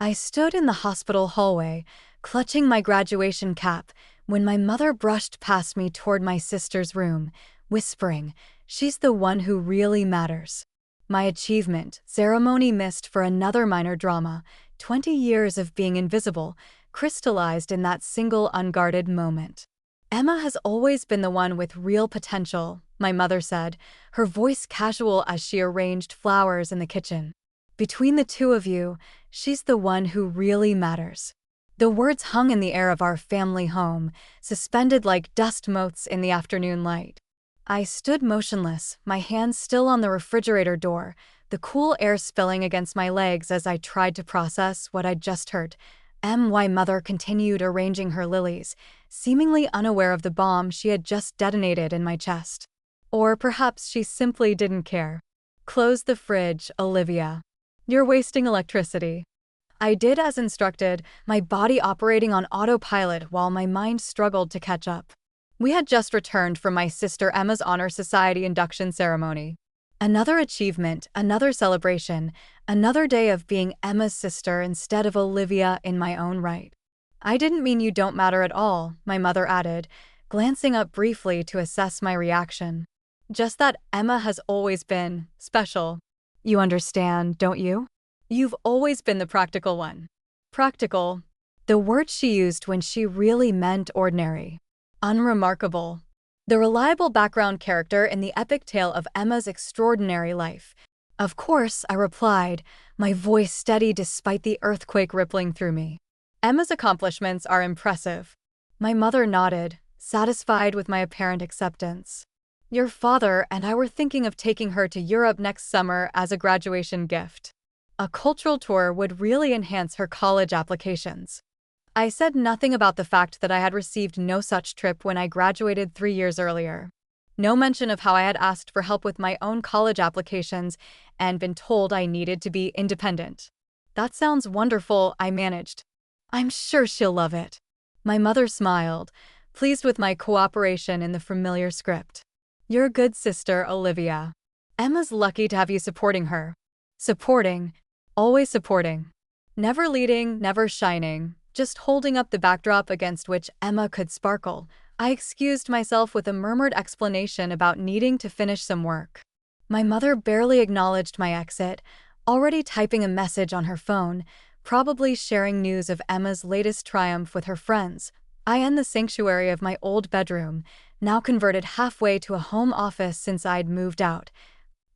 I stood in the hospital hallway, clutching my graduation cap, when my mother brushed past me toward my sister's room, whispering, "She's the one who really matters." My achievement ceremony missed for another minor drama, 20 years of being invisible, crystallized in that single unguarded moment. "Emma has always been the one with real potential," my mother said, her voice casual as she arranged flowers in the kitchen. "Between the two of you, she's the one who really matters." The words hung in the air of our family home, suspended like dust motes in the afternoon light. I stood motionless, my hands still on the refrigerator door, the cool air spilling against my legs as I tried to process what I'd just heard. My mother continued arranging her lilies, seemingly unaware of the bomb she had just detonated in my chest. Or perhaps she simply didn't care. "Close the fridge, Olivia. You're wasting electricity." I did as instructed, my body operating on autopilot while my mind struggled to catch up. We had just returned from my sister Emma's Honor Society induction ceremony. Another achievement, another celebration, another day of being Emma's sister instead of Olivia in my own right. "I didn't mean you don't matter at all," my mother added, glancing up briefly to assess my reaction. "Just that Emma has always been special. You understand, don't you? You've always been the practical one." Practical. The word she used when she really meant ordinary. Unremarkable. The reliable background character in the epic tale of Emma's extraordinary life. "Of course," I replied, my voice steady despite the earthquake rippling through me. "Emma's accomplishments are impressive." My mother nodded, satisfied with my apparent acceptance. "Your father and I were thinking of taking her to Europe next summer as a graduation gift. A cultural tour would really enhance her college applications." I said nothing about the fact that I had received no such trip when I graduated 3 years earlier. No mention of how I had asked for help with my own college applications and been told I needed to be independent. "That sounds wonderful," I managed. "I'm sure she'll love it." My mother smiled, pleased with my cooperation in the familiar script. "You're a good sister, Olivia. Emma's lucky to have you supporting her." Supporting. Always supporting. Never leading, never shining, just holding up the backdrop against which Emma could sparkle. I excused myself with a murmured explanation about needing to finish some work. My mother barely acknowledged my exit, already typing a message on her phone, probably sharing news of Emma's latest triumph with her friends. I in the sanctuary of my old bedroom, now converted halfway to a home office since I'd moved out.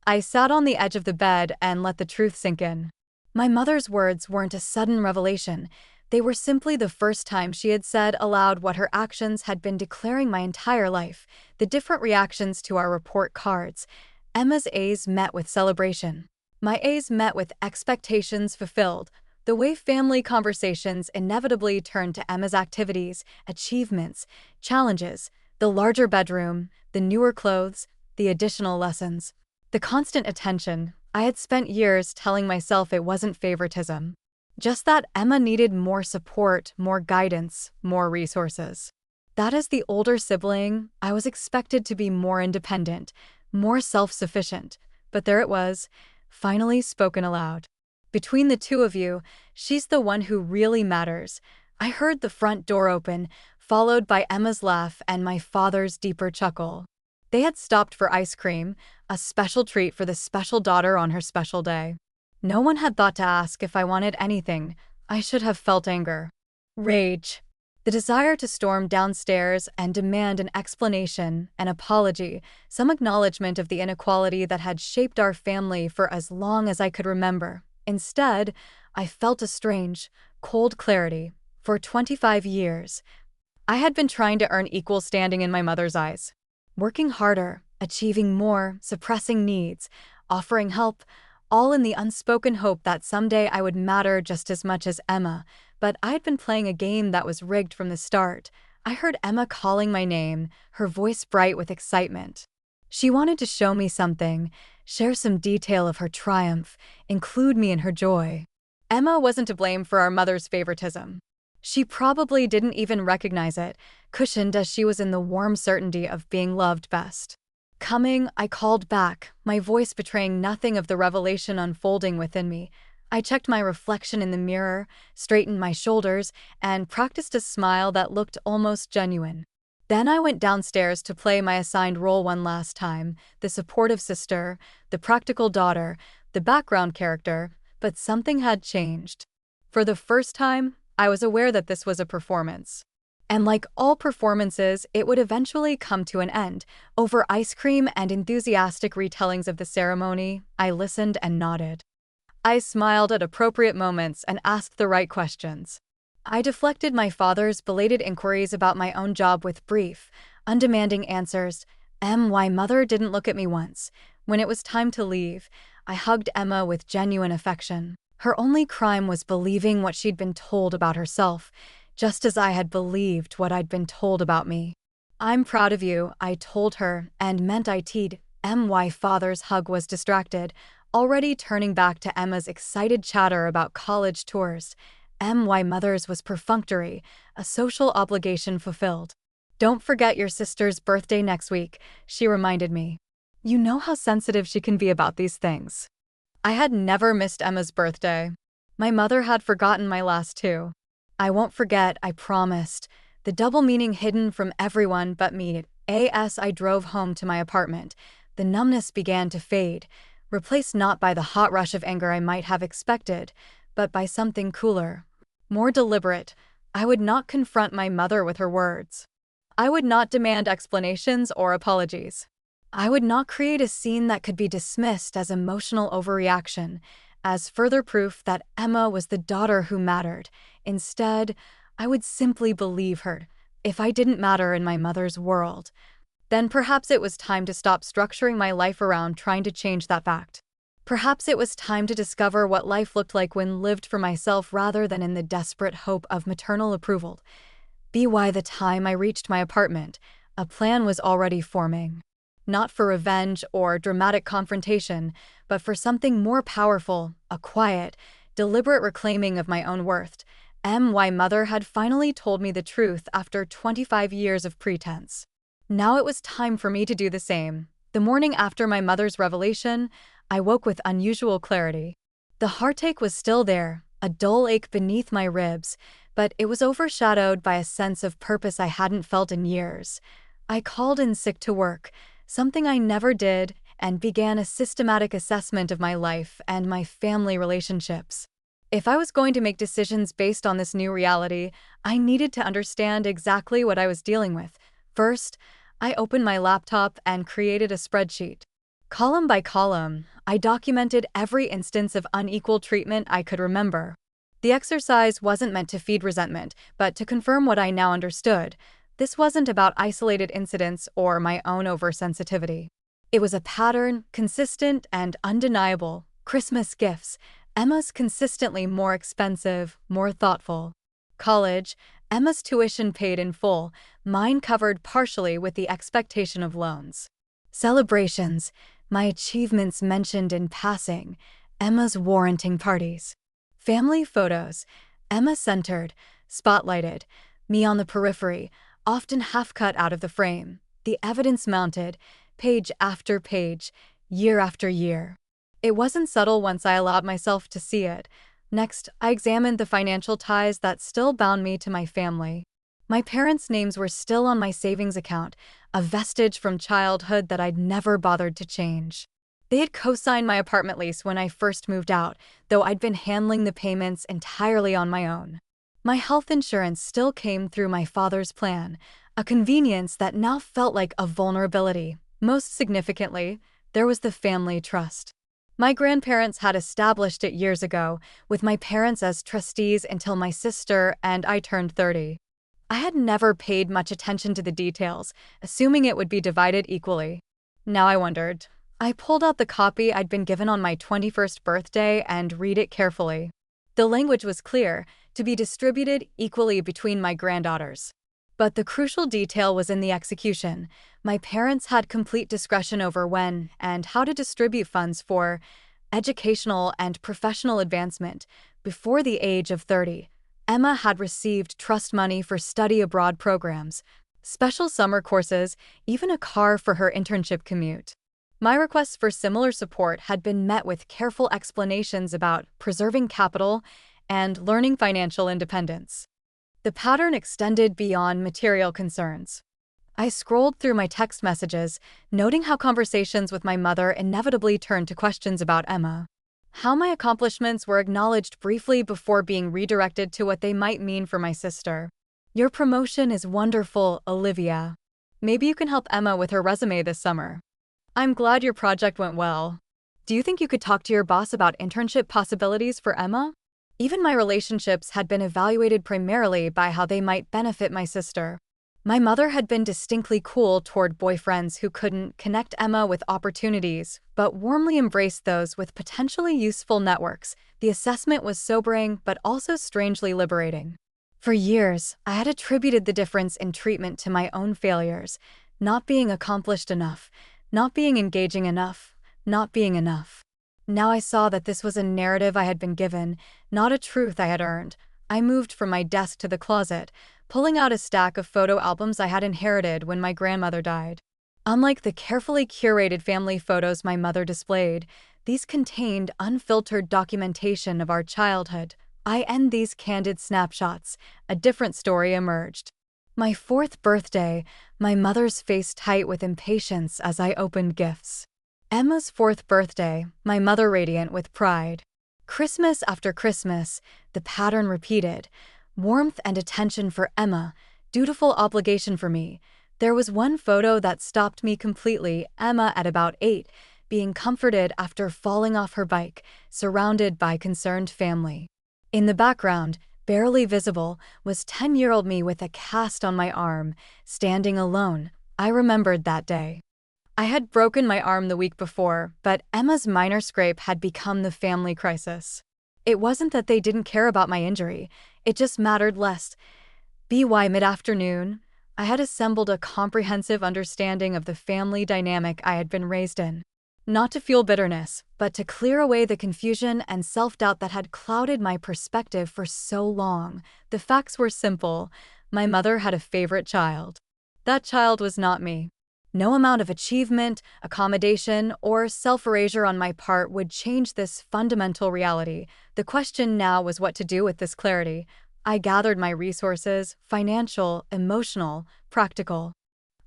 I sat on the edge of the bed and let the truth sink in. My mother's words weren't a sudden revelation. They were simply the first time she had said aloud what her actions had been declaring my entire life, the different reactions to our report cards. Emma's A's met with celebration. My A's met with expectations fulfilled. The way family conversations inevitably turned to Emma's activities, achievements, challenges, the larger bedroom, the newer clothes, the additional lessons. The constant attention. I had spent years telling myself it wasn't favoritism. Just that Emma needed more support, more guidance, more resources. That as the older sibling, I was expected to be more independent, more self-sufficient. But there it was, finally spoken aloud. "Between the two of you, she's the one who really matters." I heard the front door open, followed by Emma's laugh and my father's deeper chuckle. They had stopped for ice cream, a special treat for the special daughter on her special day. No one had thought to ask if I wanted anything. I should have felt anger. Rage. The desire to storm downstairs and demand an explanation, an apology, some acknowledgement of the inequality that had shaped our family for as long as I could remember. Instead, I felt a strange, cold clarity. For 25 years, I had been trying to earn equal standing in my mother's eyes. Working harder, achieving more, suppressing needs, offering help, all in the unspoken hope that someday I would matter just as much as Emma. But I'd been playing a game that was rigged from the start. I heard Emma calling my name, her voice bright with excitement. She wanted to show me something, share some detail of her triumph, include me in her joy. Emma wasn't to blame for our mother's favoritism. She probably didn't even recognize it, cushioned as she was in the warm certainty of being loved best. "Coming," I called back, my voice betraying nothing of the revelation unfolding within me. I checked my reflection in the mirror, straightened my shoulders, and practiced a smile that looked almost genuine. Then I went downstairs to play my assigned role one last time, the supportive sister, the practical daughter, the background character, but something had changed. For the first time, I was aware that this was a performance. And like all performances, it would eventually come to an end. Over ice cream and enthusiastic retellings of the ceremony, I listened and nodded. I smiled at appropriate moments and asked the right questions. I deflected my father's belated inquiries about my own job with brief, undemanding answers. My mother didn't look at me once. When it was time to leave, I hugged Emma with genuine affection. Her only crime was believing what she'd been told about herself, just as I had believed what I'd been told about me. "I'm proud of you," I told her, and meant I teed. My father's hug was distracted, already turning back to Emma's excited chatter about college tours. My mother's was perfunctory, a social obligation fulfilled. "Don't forget your sister's birthday next week," she reminded me. You know how sensitive she can be about these things. I had never missed Emma's birthday. My mother had forgotten my last two. "I won't forget," I promised, the double meaning hidden from everyone but me. As I drove home to my apartment, the numbness began to fade, replaced not by the hot rush of anger I might have expected, but by something cooler, more deliberate. I would not confront my mother with her words. I would not demand explanations or apologies. I would not create a scene that could be dismissed as emotional overreaction, as further proof that Emma was the daughter who mattered. Instead, I would simply believe her. If I didn't matter in my mother's world, then perhaps it was time to stop structuring my life around trying to change that fact. Perhaps it was time to discover what life looked like when lived for myself rather than in the desperate hope of maternal approval. By the time I reached my apartment, a plan was already forming. Not for revenge or dramatic confrontation, but for something more powerful, a quiet, deliberate reclaiming of my own worth. My mother had finally told me the truth after 25 years of pretense. Now it was time for me to do the same. The morning after my mother's revelation, I woke with unusual clarity. The heartache was still there, a dull ache beneath my ribs, but it was overshadowed by a sense of purpose I hadn't felt in years. I called in sick to work, something I never did, and began a systematic assessment of my life and my family relationships. If I was going to make decisions based on this new reality, I needed to understand exactly what I was dealing with. First, I opened my laptop and created a spreadsheet. Column by column, I documented every instance of unequal treatment I could remember. The exercise wasn't meant to feed resentment, but to confirm what I now understood. This wasn't about isolated incidents or my own oversensitivity. It was a pattern, consistent and undeniable. Christmas gifts, Emma's consistently more expensive, more thoughtful. College, Emma's tuition paid in full, mine covered partially with the expectation of loans. Celebrations, my achievements mentioned in passing, Emma's warranting parties. Family photos, Emma centered, spotlighted, me on the periphery, often half cut out of the frame, the evidence mounted, page after page, year after year. It wasn't subtle once I allowed myself to see it. Next, I examined the financial ties that still bound me to my family. My parents' names were still on my savings account, a vestige from childhood that I'd never bothered to change. They had co-signed my apartment lease when I first moved out, though I'd been handling the payments entirely on my own. My health insurance still came through my father's plan, a convenience that now felt like a vulnerability. Most significantly, there was the family trust. My grandparents had established it years ago, with my parents as trustees until my sister and I turned 30. I had never paid much attention to the details, assuming it would be divided equally. Now I wondered. I pulled out the copy I'd been given on my 21st birthday and read it carefully. The language was clear, to be distributed equally between my granddaughters. But the crucial detail was in the execution. My parents had complete discretion over when and how to distribute funds for educational and professional advancement. Before the age of 30, Emma had received trust money for study abroad programs, special summer courses, even a car for her internship commute. My requests for similar support had been met with careful explanations about preserving capital and learning financial independence. The pattern extended beyond material concerns. I scrolled through my text messages, noting how conversations with my mother inevitably turned to questions about Emma. How my accomplishments were acknowledged briefly before being redirected to what they might mean for my sister. Your promotion is wonderful, Olivia. Maybe you can help Emma with her resume this summer. I'm glad your project went well. Do you think you could talk to your boss about internship possibilities for Emma? Even my relationships had been evaluated primarily by how they might benefit my sister. My mother had been distinctly cool toward boyfriends who couldn't connect Emma with opportunities, but warmly embraced those with potentially useful networks. The assessment was sobering, but also strangely liberating. For years, I had attributed the difference in treatment to my own failures, not being accomplished enough, not being engaging enough, not being enough. Now I saw that this was a narrative I had been given, not a truth I had earned. I moved from my desk to the closet, pulling out a stack of photo albums I had inherited when my grandmother died. Unlike the carefully curated family photos my mother displayed, these contained unfiltered documentation of our childhood. In these candid snapshots, a different story emerged. My 4th birthday, my mother's face tight with impatience as I opened gifts. Emma's 4th birthday, my mother radiant with pride. Christmas after Christmas, the pattern repeated. Warmth and attention for Emma, dutiful obligation for me. There was one photo that stopped me completely, Emma at about 8, being comforted after falling off her bike, surrounded by concerned family. In the background, barely visible, was 10-year-old me with a cast on my arm, standing alone. I remembered that day. I had broken my arm the week before, but Emma's minor scrape had become the family crisis. It wasn't that they didn't care about my injury, it just mattered less. Mid-afternoon, I had assembled a comprehensive understanding of the family dynamic I had been raised in. Not to fuel bitterness, but to clear away the confusion and self-doubt that had clouded my perspective for so long. The facts were simple. My mother had a favorite child. That child was not me. No amount of achievement, accommodation, or self-erasure on my part would change this fundamental reality. The question now was what to do with this clarity. I gathered my resources, financial, emotional, practical.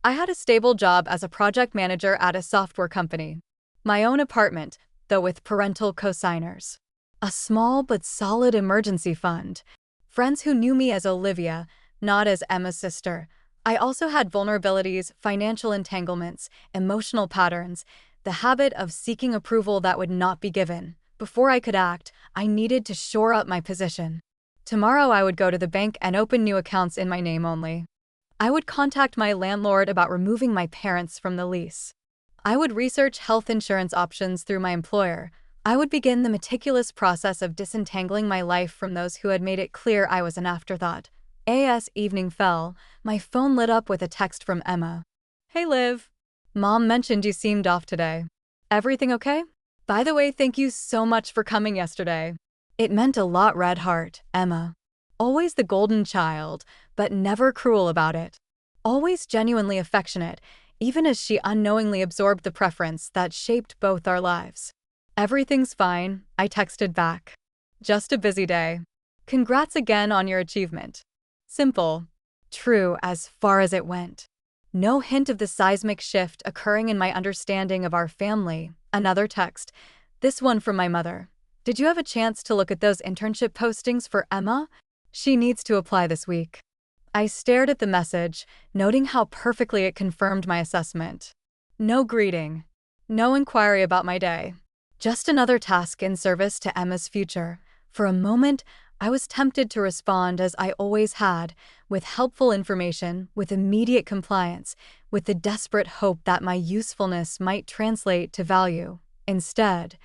I had a stable job as a project manager at a software company. My own apartment, though with parental co-signers. A small but solid emergency fund. Friends who knew me as Olivia, not as Emma's sister. I also had vulnerabilities, financial entanglements, emotional patterns, the habit of seeking approval that would not be given. Before I could act, I needed to shore up my position. Tomorrow I would go to the bank and open new accounts in my name only. I would contact my landlord about removing my parents from the lease. I would research health insurance options through my employer. I would begin the meticulous process of disentangling my life from those who had made it clear I was an afterthought. As evening fell, my phone lit up with a text from Emma. Hey Liv. Mom mentioned you seemed off today. Everything okay? By the way, thank you so much for coming yesterday. It meant a lot, Red Heart, Emma. Always the golden child, but never cruel about it. Always genuinely affectionate, even as she unknowingly absorbed the preference that shaped both our lives. Everything's fine, I texted back. Just a busy day. Congrats again on your achievement. Simple. True as far as it went. No hint of the seismic shift occurring in my understanding of our family. Another text. This one from my mother. Did you have a chance to look at those internship postings for Emma? She needs to apply this week. I stared at the message, noting how perfectly it confirmed my assessment. No greeting. No inquiry about my day. Just another task in service to Emma's future. For a moment, I was tempted to respond as I always had, with helpful information, with immediate compliance, with the desperate hope that my usefulness might translate to value. Instead,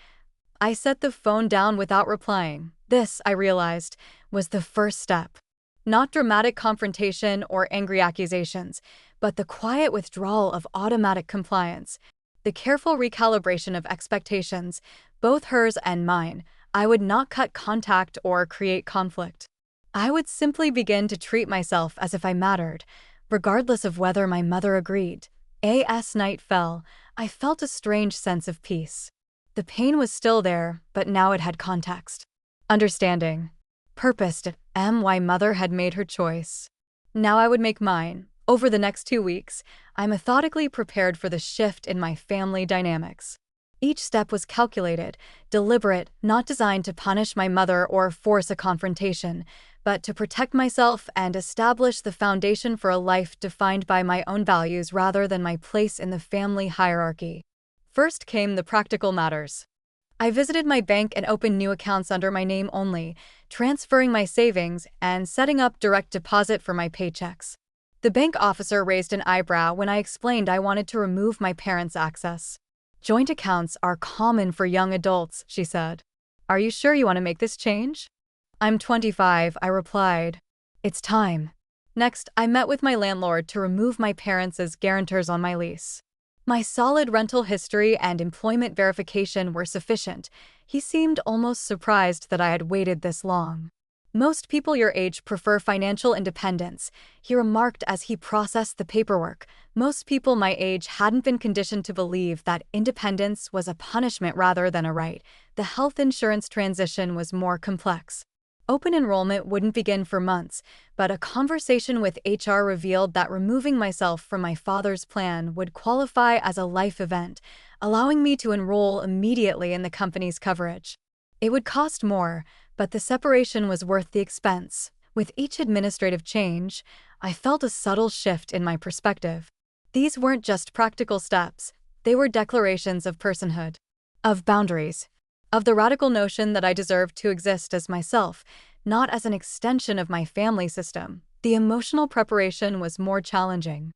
I set the phone down without replying. This, I realized, was the first step. Not dramatic confrontation or angry accusations, but the quiet withdrawal of automatic compliance. The careful recalibration of expectations, both hers and mine. I would not cut contact or create conflict. I would simply begin to treat myself as if I mattered, regardless of whether my mother agreed. As night fell, I felt a strange sense of peace. The pain was still there, but now it had context. Understanding. Purposed. Why mother had made her choice. Now I would make mine. Over the next 2 weeks, I methodically prepared for the shift in my family dynamics. Each step was calculated, deliberate, not designed to punish my mother or force a confrontation, but to protect myself and establish the foundation for a life defined by my own values rather than my place in the family hierarchy. First came the practical matters. I visited my bank and opened new accounts under my name only, transferring my savings and setting up direct deposit for my paychecks. The bank officer raised an eyebrow when I explained I wanted to remove my parents' access. Joint accounts are common for young adults, she said. Are you sure you want to make this change? I'm 25, I replied. It's time. Next, I met with my landlord to remove my parents as guarantors on my lease. My solid rental history and employment verification were sufficient. He seemed almost surprised that I had waited this long. Most people your age prefer financial independence, he remarked as he processed the paperwork. Most people my age hadn't been conditioned to believe that independence was a punishment rather than a right. The health insurance transition was more complex. Open enrollment wouldn't begin for months, but a conversation with HR revealed that removing myself from my father's plan would qualify as a life event, allowing me to enroll immediately in the company's coverage. It would cost more, but the separation was worth the expense. With each administrative change, I felt a subtle shift in my perspective. These weren't just practical steps, they were declarations of personhood, of boundaries, of the radical notion that I deserved to exist as myself, not as an extension of my family system. The emotional preparation was more challenging.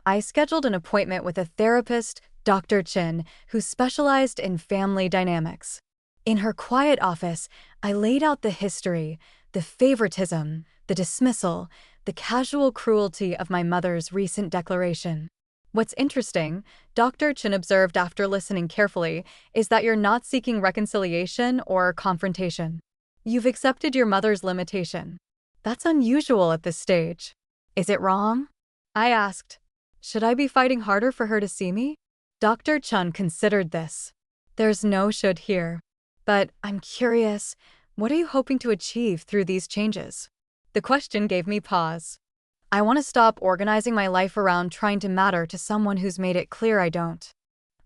I scheduled an appointment with a therapist, Dr. Chin, who specialized in family dynamics. In her quiet office, I laid out the history, the favoritism, the dismissal, the casual cruelty of my mother's recent declaration. What's interesting, Dr. Chin observed after listening carefully, is that you're not seeking reconciliation or confrontation. You've accepted your mother's limitation. That's unusual at this stage. Is it wrong? I asked. Should I be fighting harder for her to see me? Dr. Chun considered this. There's no should here. But I'm curious, what are you hoping to achieve through these changes? The question gave me pause. I want to stop organizing my life around trying to matter to someone who's made it clear I don't.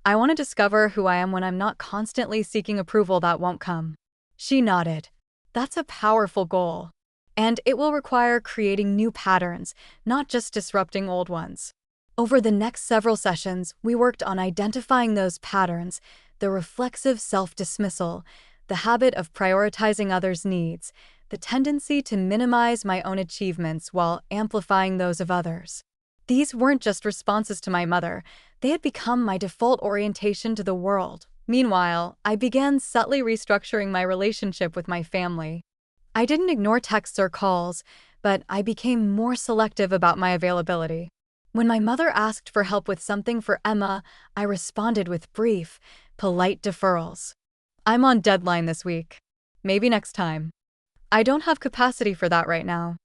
I want to discover who I am when I'm not constantly seeking approval that won't come. She nodded. That's a powerful goal. And it will require creating new patterns, not just disrupting old ones. Over the next several sessions, we worked on identifying those patterns, the reflexive self-dismissal, the habit of prioritizing others' needs, the tendency to minimize my own achievements while amplifying those of others. These weren't just responses to my mother, they had become my default orientation to the world. Meanwhile, I began subtly restructuring my relationship with my family. I didn't ignore texts or calls, but I became more selective about my availability. When my mother asked for help with something for Emma, I responded with brief, polite deferrals. I'm on deadline this week. Maybe next time. I don't have capacity for that right now.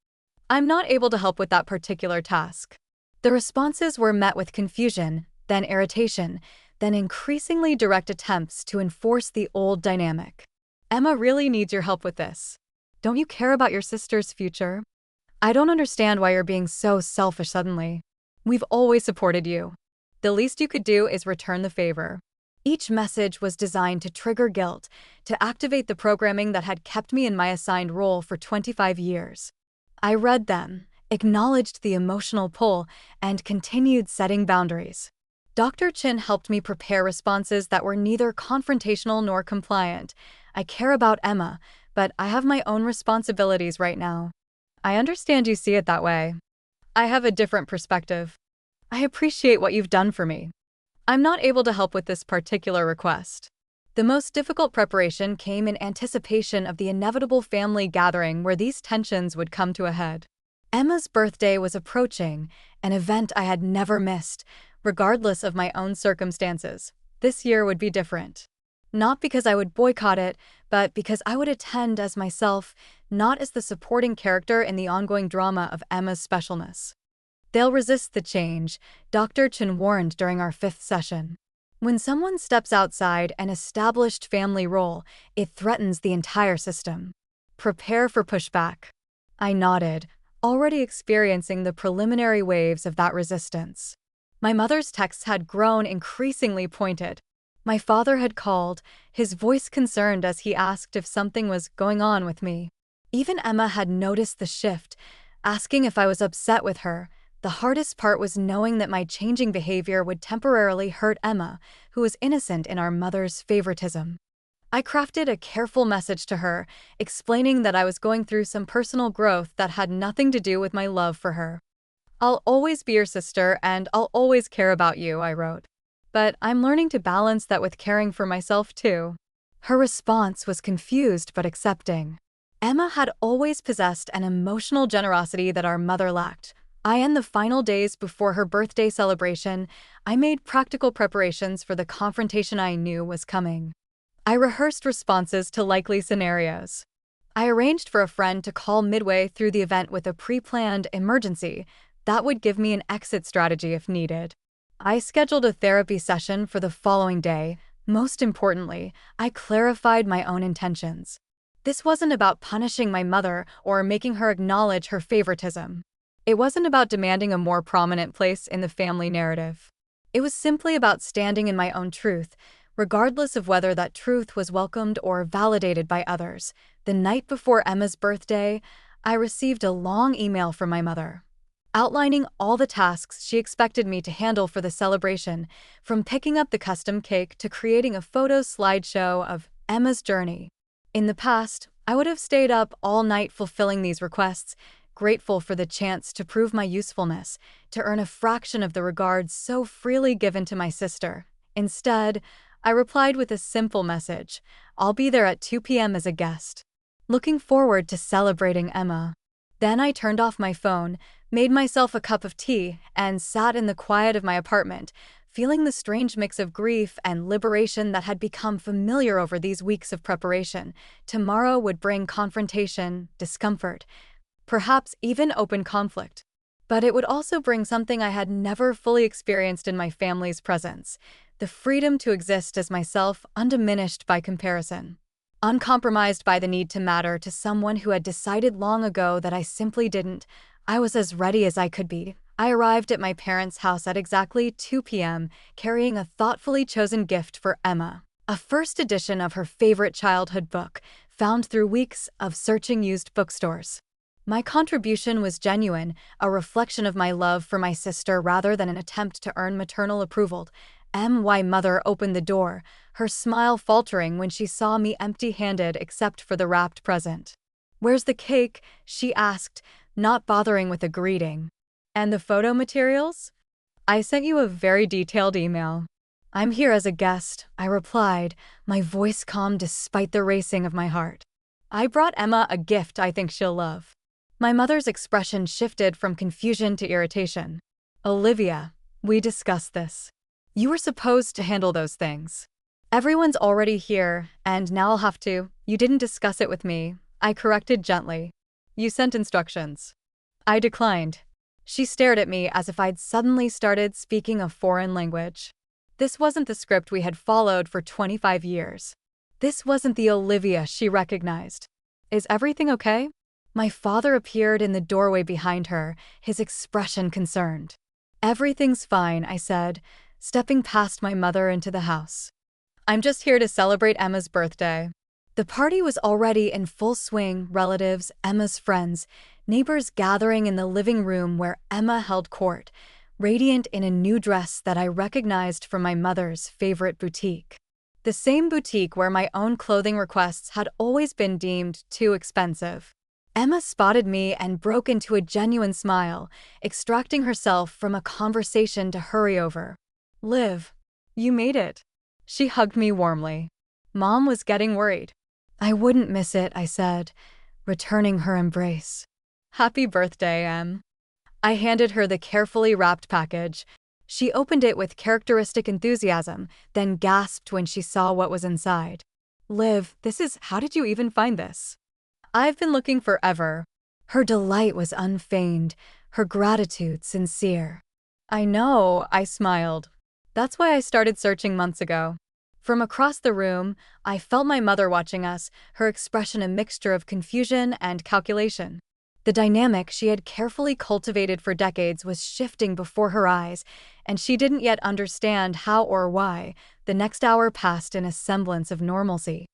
I'm not able to help with that particular task. The responses were met with confusion, then irritation, then increasingly direct attempts to enforce the old dynamic. Emma really needs your help with this. Don't you care about your sister's future? I don't understand why you're being so selfish suddenly. We've always supported you. The least you could do is return the favor. Each message was designed to trigger guilt, to activate the programming that had kept me in my assigned role for 25 years. I read them, acknowledged the emotional pull, and continued setting boundaries. Dr. Chin helped me prepare responses that were neither confrontational nor compliant. I care about Emma, but I have my own responsibilities right now. I understand you see it that way. I have a different perspective. I appreciate what you've done for me. I'm not able to help with this particular request. The most difficult preparation came in anticipation of the inevitable family gathering where these tensions would come to a head. Emma's birthday was approaching, an event I had never missed, regardless of my own circumstances. This year would be different. Not because I would boycott it, but because I would attend as myself, not as the supporting character in the ongoing drama of Emma's specialness. They'll resist the change, Dr. Chen warned during our 5th session. When someone steps outside an established family role, it threatens the entire system. Prepare for pushback. I nodded, already experiencing the preliminary waves of that resistance. My mother's texts had grown increasingly pointed. My father had called, his voice concerned as he asked if something was going on with me. Even Emma had noticed the shift, asking if I was upset with her. The hardest part was knowing that my changing behavior would temporarily hurt Emma, who was innocent in our mother's favoritism. I crafted a careful message to her, explaining that I was going through some personal growth that had nothing to do with my love for her. "I'll always be your sister and I'll always care about you," I wrote. "But I'm learning to balance that with caring for myself too." Her response was confused but accepting. Emma had always possessed an emotional generosity that our mother lacked. In the final days before her birthday celebration, I made practical preparations for the confrontation I knew was coming. I rehearsed responses to likely scenarios. I arranged for a friend to call midway through the event with a pre-planned emergency that would give me an exit strategy if needed. I scheduled a therapy session for the following day. Most importantly, I clarified my own intentions. This wasn't about punishing my mother or making her acknowledge her favoritism. It wasn't about demanding a more prominent place in the family narrative. It was simply about standing in my own truth, regardless of whether that truth was welcomed or validated by others. The night before Emma's birthday, I received a long email from my mother, outlining all the tasks she expected me to handle for the celebration, from picking up the custom cake to creating a photo slideshow of Emma's journey. In the past, I would have stayed up all night fulfilling these requests, grateful for the chance to prove my usefulness, to earn a fraction of the regard so freely given to my sister. Instead, I replied with a simple message: "I'll be there at 2 p.m. as a guest. Looking forward to celebrating Emma." Then I turned off my phone, made myself a cup of tea, and sat in the quiet of my apartment, feeling the strange mix of grief and liberation that had become familiar over these weeks of preparation. Tomorrow would bring confrontation, discomfort, perhaps even open conflict. But it would also bring something I had never fully experienced in my family's presence: the freedom to exist as myself, undiminished by comparison, uncompromised by the need to matter to someone who had decided long ago that I simply didn't. I was as ready as I could be. I arrived at my parents' house at exactly 2 p.m., carrying a thoughtfully chosen gift for Emma, a first edition of her favorite childhood book, found through weeks of searching used bookstores. My contribution was genuine, a reflection of my love for my sister rather than an attempt to earn maternal approval. My mother opened the door, her smile faltering when she saw me empty-handed except for the wrapped present. "Where's the cake?" she asked, not bothering with a greeting. "And the photo materials?" "I sent you a very detailed email." "I'm here as a guest," I replied, my voice calm despite the racing of my heart. "I brought Emma a gift I think she'll love." My mother's expression shifted from confusion to irritation. "Olivia, we discussed this. You were supposed to handle those things. Everyone's already here, and now I'll have to." "You didn't discuss it with me," I corrected gently. "You sent instructions." I declined. She stared at me as if I'd suddenly started speaking a foreign language. This wasn't the script we had followed for 25 years. This wasn't the Olivia she recognized. "Is everything okay?" My father appeared in the doorway behind her, his expression concerned. "Everything's fine," I said, stepping past my mother into the house. "I'm just here to celebrate Emma's birthday." The party was already in full swing: relatives, Emma's friends, neighbors gathering in the living room where Emma held court, radiant in a new dress that I recognized from my mother's favorite boutique. The same boutique where my own clothing requests had always been deemed too expensive. Emma spotted me and broke into a genuine smile, extracting herself from a conversation to hurry over. "Liv, you made it." She hugged me warmly. Mom was getting worried. "I wouldn't miss it," I said, returning her embrace. "Happy birthday, Em." I handed her the carefully wrapped package. She opened it with characteristic enthusiasm, then gasped when she saw what was inside. "Liv, how did you even find this?" "I've been looking forever." Her delight was unfeigned, her gratitude sincere. I know, I smiled. That's why I started searching months ago. From across the room, I felt my mother watching us, her expression a mixture of confusion and calculation. The dynamic she had carefully cultivated for decades was shifting before her eyes, and she didn't yet understand how or why. The next hour passed in a semblance of normalcy.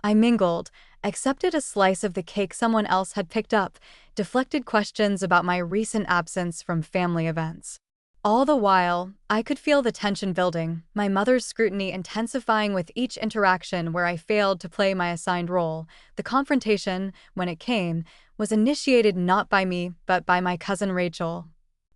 I mingled, accepted a slice of the cake someone else had picked up, deflected questions about my recent absence from family events. All the while, I could feel the tension building, my mother's scrutiny intensifying with each interaction where I failed to play my assigned role. The confrontation, when it came, was initiated not by me but by my cousin Rachel,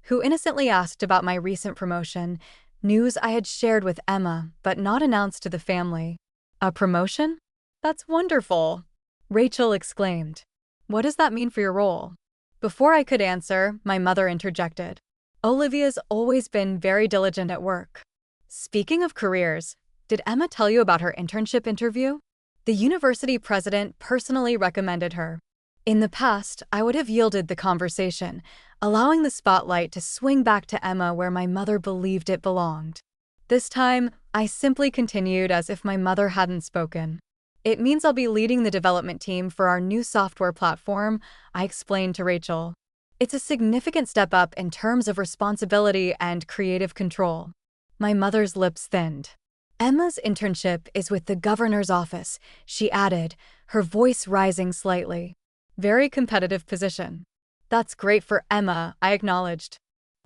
who innocently asked about my recent promotion, news I had shared with Emma but not announced to the family. A promotion? That's wonderful, Rachel exclaimed. What does that mean for your role? Before I could answer, my mother interjected. Olivia's always been very diligent at work. Speaking of careers, did Emma tell you about her internship interview? The university president personally recommended her. In the past, I would have yielded the conversation, allowing the spotlight to swing back to Emma where my mother believed it belonged. This time, I simply continued as if my mother hadn't spoken. It means I'll be leading the development team for our new software platform, I explained to Rachel. It's a significant step up in terms of responsibility and creative control. My mother's lips thinned. Emma's internship is with the governor's office, she added, her voice rising slightly. Very competitive position. That's great for Emma, I acknowledged.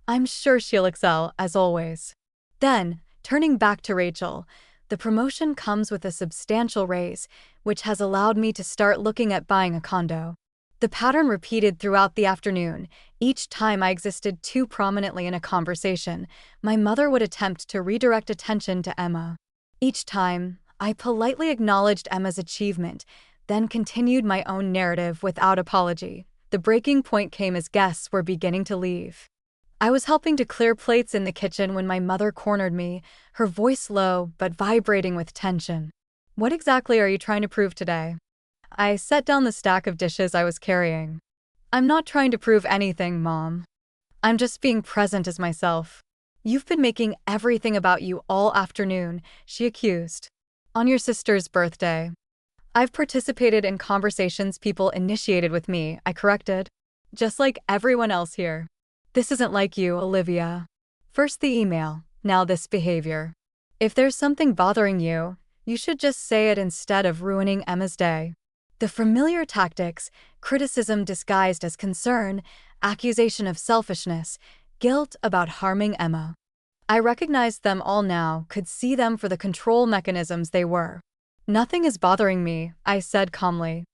I'm sure she'll excel, as always. Then, turning back to Rachel, the promotion comes with a substantial raise, which has allowed me to start looking at buying a condo. The pattern repeated throughout the afternoon. Each time I existed too prominently in a conversation, my mother would attempt to redirect attention to Emma. Each time, I politely acknowledged Emma's achievement, then continued my own narrative without apology. The breaking point came as guests were beginning to leave. I was helping to clear plates in the kitchen when my mother cornered me, her voice low but vibrating with tension. What exactly are you trying to prove today? I set down the stack of dishes I was carrying. I'm not trying to prove anything, Mom. I'm just being present as myself. You've been making everything about you all afternoon, she accused. On your sister's birthday. I've participated in conversations people initiated with me, I corrected. Just like everyone else here. This isn't like you, Olivia. First the email, now this behavior. If there's something bothering you, you should just say it instead of ruining Emma's day. The familiar tactics, criticism disguised as concern, accusation of selfishness, guilt about harming Emma. I recognized them all now, could see them for the control mechanisms they were. Nothing is bothering me, I said calmly.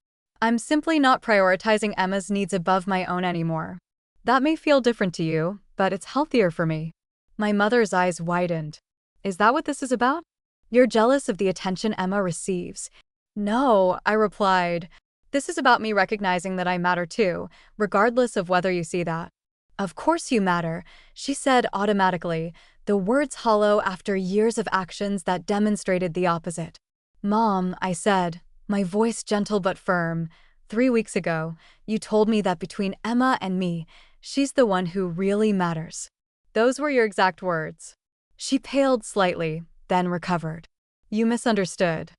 I'm simply not prioritizing Emma's needs above my own anymore. That may feel different to you, but it's healthier for me. My mother's eyes widened. Is that what this is about? You're jealous of the attention Emma receives. No, I replied. This is about me recognizing that I matter too, regardless of whether you see that. Of course you matter, she said automatically, the words hollow after years of actions that demonstrated the opposite. Mom, I said, my voice gentle but firm, 3 weeks ago, you told me that between Emma and me, she's the one who really matters. Those were your exact words. She paled slightly, then recovered. You misunderstood.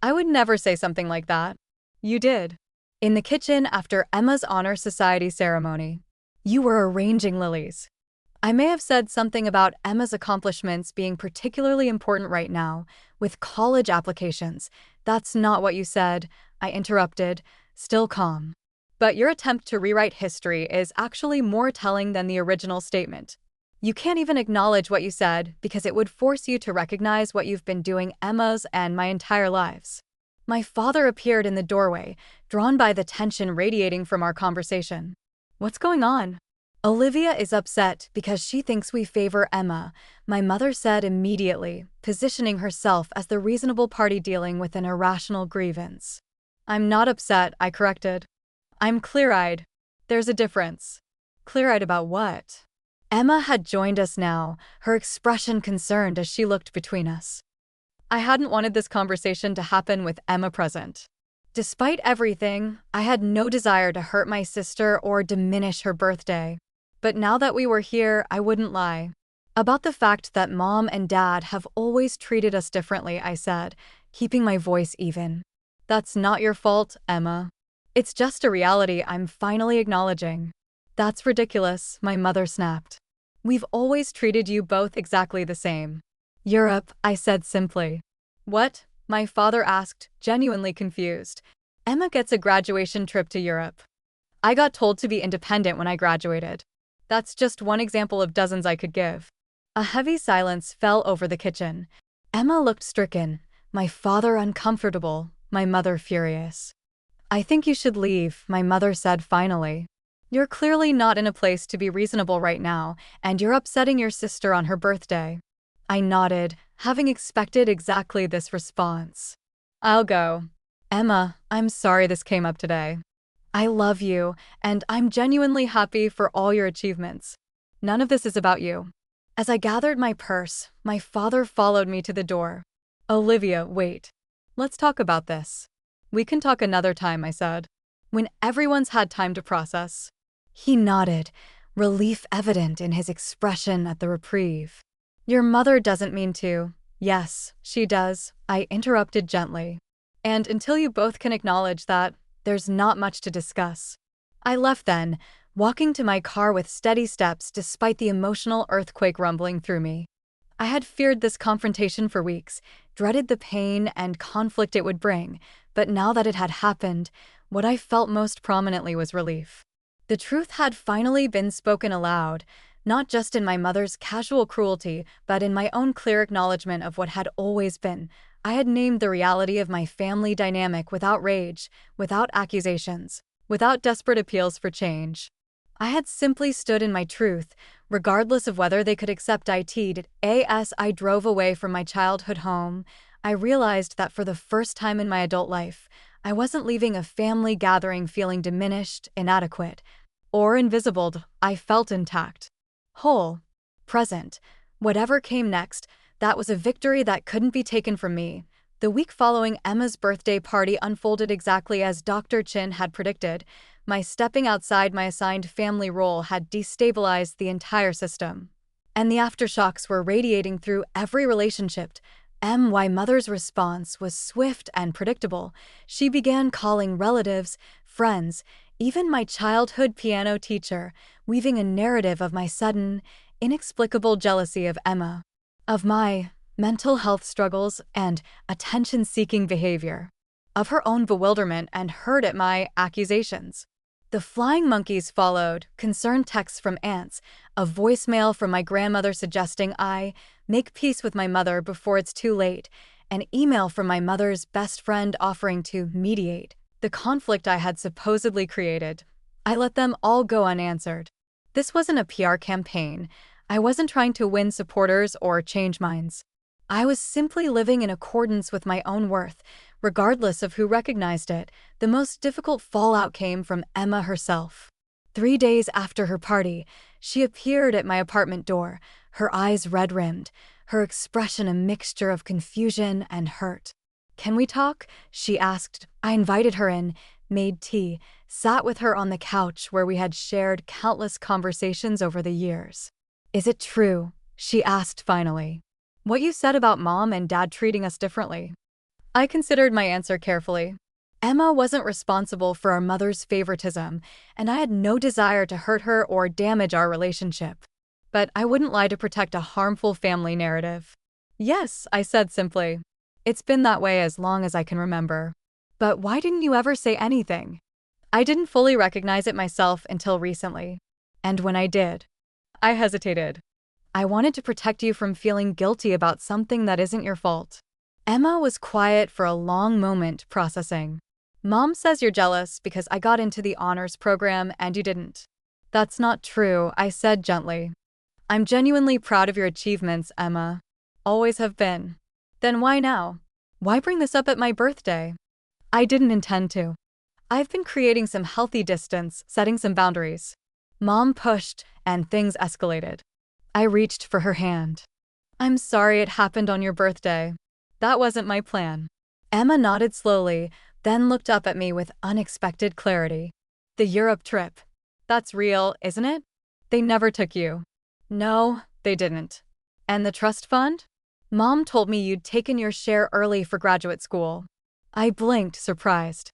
I would never say something like that. You did. In the kitchen after Emma's Honor Society ceremony. You were arranging lilies. I may have said something about Emma's accomplishments being particularly important right now, with college applications. That's not what you said, I interrupted, still calm. But your attempt to rewrite history is actually more telling than the original statement. You can't even acknowledge what you said because it would force you to recognize what you've been doing Emma's and my entire lives. My father appeared in the doorway, drawn by the tension radiating from our conversation. What's going on? Olivia is upset because she thinks we favor Emma, my mother said immediately, positioning herself as the reasonable party dealing with an irrational grievance. I'm not upset, I corrected. I'm clear-eyed. There's a difference. Clear-eyed about what? Emma had joined us now, her expression concerned as she looked between us. I hadn't wanted this conversation to happen with Emma present. Despite everything, I had no desire to hurt my sister or diminish her birthday. But now that we were here, I wouldn't lie about the fact that Mom and Dad have always treated us differently, I said, keeping my voice even. That's not your fault, Emma. It's just a reality I'm finally acknowledging. That's ridiculous, my mother snapped. We've always treated you both exactly the same. Europe, I said simply. What? My father asked, genuinely confused. Emma gets a graduation trip to Europe. I got told to be independent when I graduated. That's just one example of dozens I could give. A heavy silence fell over the kitchen. Emma looked stricken, my father uncomfortable, my mother furious. I think you should leave, my mother said finally. You're clearly not in a place to be reasonable right now, and you're upsetting your sister on her birthday. I nodded, having expected exactly this response. I'll go. Emma, I'm sorry this came up today. I love you, and I'm genuinely happy for all your achievements. None of this is about you. As I gathered my purse, my father followed me to the door. Olivia, wait. Let's talk about this. We can talk another time, I said. When everyone's had time to process. He nodded, relief evident in his expression at the reprieve. Your mother doesn't mean to. Yes, she does, I interrupted gently. And until you both can acknowledge that, there's not much to discuss. I left then, walking to my car with steady steps despite the emotional earthquake rumbling through me. I had feared this confrontation for weeks, dreaded the pain and conflict it would bring, but now that it had happened, what I felt most prominently was relief. The truth had finally been spoken aloud, not just in my mother's casual cruelty, but in my own clear acknowledgement of what had always been. I had named the reality of my family dynamic without rage, without accusations, without desperate appeals for change. I had simply stood in my truth, regardless of whether they could accept it. As I drove away from my childhood home, I realized that for the first time in my adult life, I wasn't leaving a family gathering feeling diminished, inadequate, or invisible. I felt intact, whole, present. Whatever came next, that was a victory that couldn't be taken from me. The week following Emma's birthday party unfolded exactly as Dr. Chin had predicted. My stepping outside my assigned family role had destabilized the entire system. And the aftershocks were radiating through every relationship. My mother's response was swift and predictable. She began calling relatives, friends, even my childhood piano teacher, weaving a narrative of my sudden, inexplicable jealousy of Emma, of my mental health struggles and attention-seeking behavior, of her own bewilderment and hurt at my accusations. The flying monkeys followed, concerned texts from aunts, a voicemail from my grandmother suggesting I make peace with my mother before it's too late, an email from my mother's best friend offering to mediate the conflict I had supposedly created. I let them all go unanswered. This wasn't a PR campaign. I wasn't trying to win supporters or change minds. I was simply living in accordance with my own worth, regardless of who recognized it. The most difficult fallout came from Emma herself. 3 days after her party, she appeared at my apartment door, her eyes red-rimmed, her expression a mixture of confusion and hurt. Can we talk? She asked. I invited her in, made tea, sat with her on the couch where we had shared countless conversations over the years. Is it true? She asked finally. What you said about Mom and Dad treating us differently? I considered my answer carefully. Emma wasn't responsible for our mother's favoritism, and I had no desire to hurt her or damage our relationship. But I wouldn't lie to protect a harmful family narrative. Yes, I said simply. It's been that way as long as I can remember. But why didn't you ever say anything? I didn't fully recognize it myself until recently. And when I did, I hesitated. I wanted to protect you from feeling guilty about something that isn't your fault. Emma was quiet for a long moment, processing. Mom says you're jealous because I got into the honors program and you didn't. That's not true, I said gently. I'm genuinely proud of your achievements, Emma. Always have been. Then why now? Why bring this up at my birthday? I didn't intend to. I've been creating some healthy distance, setting some boundaries. Mom pushed, and things escalated. I reached for her hand. I'm sorry it happened on your birthday. That wasn't my plan. Emma nodded slowly, then looked up at me with unexpected clarity. The Europe trip. That's real, isn't it? They never took you. No, they didn't. And the trust fund? Mom told me you'd taken your share early for graduate school. I blinked, surprised.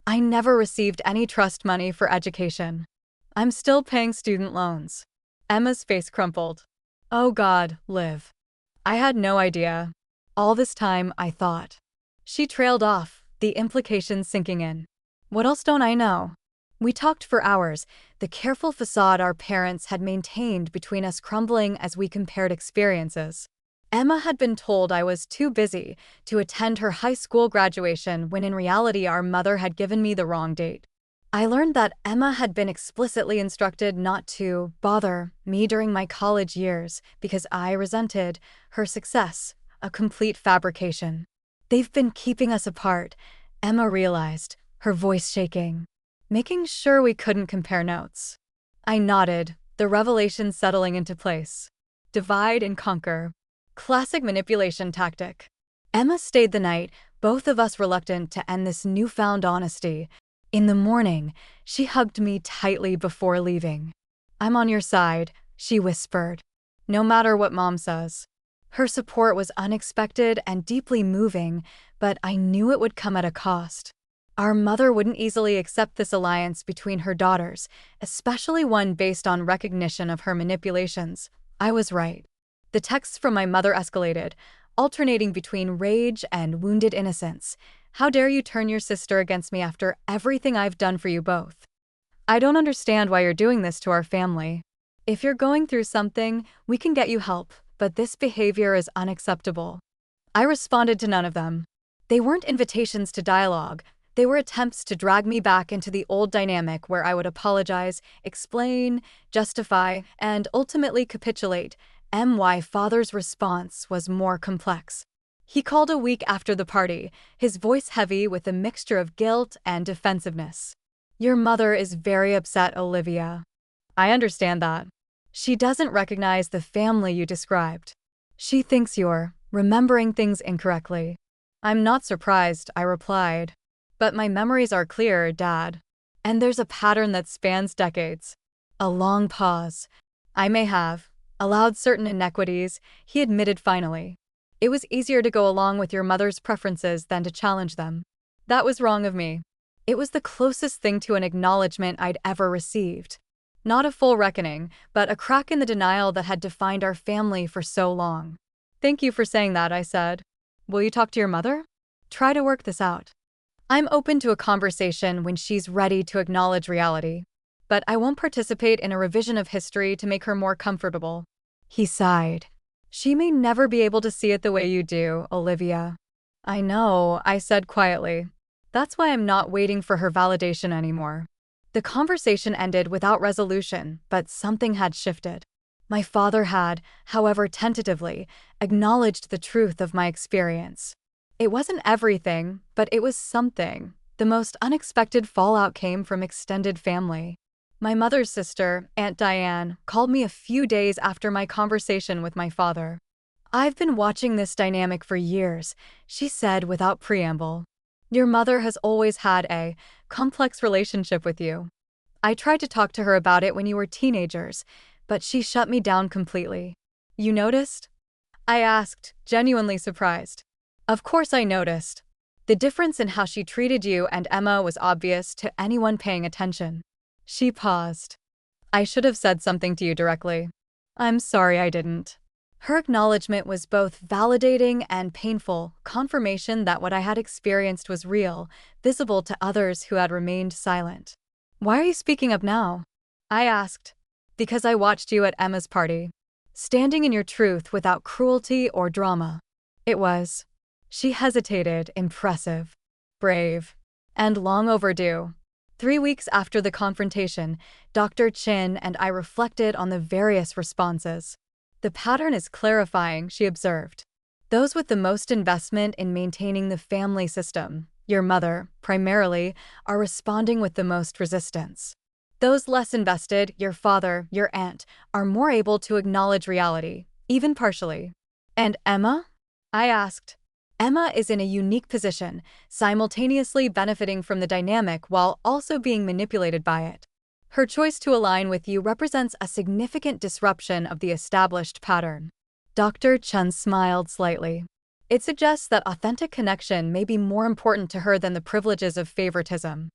I never received any trust money for education. I'm still paying student loans. Emma's face crumpled. Oh God, Liv. I had no idea. All this time, I thought. She trailed off, the implications sinking in. What else don't I know? We talked for hours, the careful facade our parents had maintained between us crumbling as we compared experiences. Emma had been told I was too busy to attend her high school graduation when in reality our mother had given me the wrong date. I learned that Emma had been explicitly instructed not to bother me during my college years because I resented her success, a complete fabrication. They've been keeping us apart, Emma realized, her voice shaking, making sure we couldn't compare notes. I nodded, the revelation settling into place. Divide and conquer. Classic manipulation tactic. Emma stayed the night, both of us reluctant to end this newfound honesty. In the morning, she hugged me tightly before leaving. I'm on your side, she whispered. No matter what Mom says. Her support was unexpected and deeply moving, but I knew it would come at a cost. Our mother wouldn't easily accept this alliance between her daughters, especially one based on recognition of her manipulations. I was right. The texts from my mother escalated, alternating between rage and wounded innocence. How dare you turn your sister against me after everything I've done for you both? I don't understand why you're doing this to our family. If you're going through something, we can get you help, but this behavior is unacceptable. I responded to none of them. They weren't invitations to dialogue. They were attempts to drag me back into the old dynamic where I would apologize, explain, justify, and ultimately capitulate. My father's response was more complex. He called a week after the party, his voice heavy with a mixture of guilt and defensiveness. Your mother is very upset, Olivia. I understand that. She doesn't recognize the family you described. She thinks you're remembering things incorrectly. I'm not surprised, I replied. But my memories are clear, Dad. And there's a pattern that spans decades. A long pause. I may have allowed certain inequities, he admitted finally. It was easier to go along with your mother's preferences than to challenge them. That was wrong of me. It was the closest thing to an acknowledgement I'd ever received. Not a full reckoning, but a crack in the denial that had defined our family for so long. Thank you for saying that, I said. Will you talk to your mother? Try to work this out. I'm open to a conversation when she's ready to acknowledge reality. But I won't participate in a revision of history to make her more comfortable. He sighed. She may never be able to see it the way you do, Olivia. I know, I said quietly. That's why I'm not waiting for her validation anymore. The conversation ended without resolution, but something had shifted. My father had, however tentatively, acknowledged the truth of my experience. It wasn't everything, but it was something. The most unexpected fallout came from extended family. My mother's sister, Aunt Diane, called me a few days after my conversation with my father. I've been watching this dynamic for years, she said without preamble. Your mother has always had a complex relationship with you. I tried to talk to her about it when you were teenagers, but she shut me down completely. You noticed? I asked, genuinely surprised. Of course I noticed. The difference in how she treated you and Emma was obvious to anyone paying attention. She paused. I should have said something to you directly. I'm sorry I didn't. Her acknowledgement was both validating and painful, confirmation that what I had experienced was real, visible to others who had remained silent. Why are you speaking up now? I asked. Because I watched you at Emma's party. Standing in your truth without cruelty or drama. It was. She hesitated, impressive, brave, and long overdue. 3 weeks after the confrontation, Dr. Chin and I reflected on the various responses. The pattern is clarifying, she observed. Those with the most investment in maintaining the family system, your mother, primarily, are responding with the most resistance. Those less invested, your father, your aunt, are more able to acknowledge reality, even partially. And Emma? I asked. Emma is in a unique position, simultaneously benefiting from the dynamic while also being manipulated by it. Her choice to align with you represents a significant disruption of the established pattern. Dr. Chun smiled slightly. It suggests that authentic connection may be more important to her than the privileges of favoritism.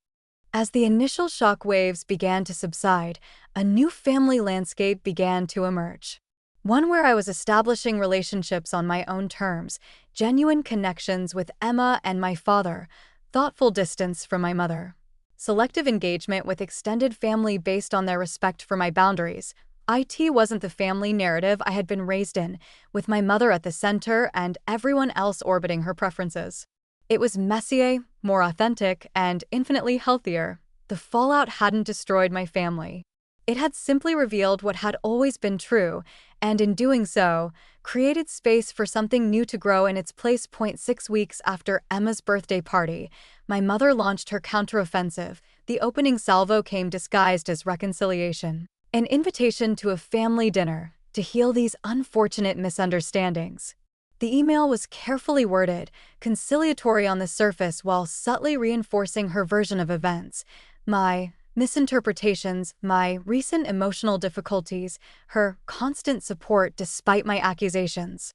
As the initial shock waves began to subside, a new family landscape began to emerge. One where I was establishing relationships on my own terms, genuine connections with Emma and my father, thoughtful distance from my mother, selective engagement with extended family based on their respect for my boundaries. It wasn't the family narrative I had been raised in, with my mother at the center and everyone else orbiting her preferences. It was messier, more authentic, and infinitely healthier. The fallout hadn't destroyed my family. It had simply revealed what had always been true, and in doing so, created space for something new to grow in its place. 6 weeks after Emma's birthday party, my mother launched her counteroffensive. The opening salvo came disguised as reconciliation, an invitation to a family dinner to heal these unfortunate misunderstandings. The email was carefully worded, conciliatory on the surface while subtly reinforcing her version of events. My misinterpretations, my recent emotional difficulties, her constant support despite my accusations.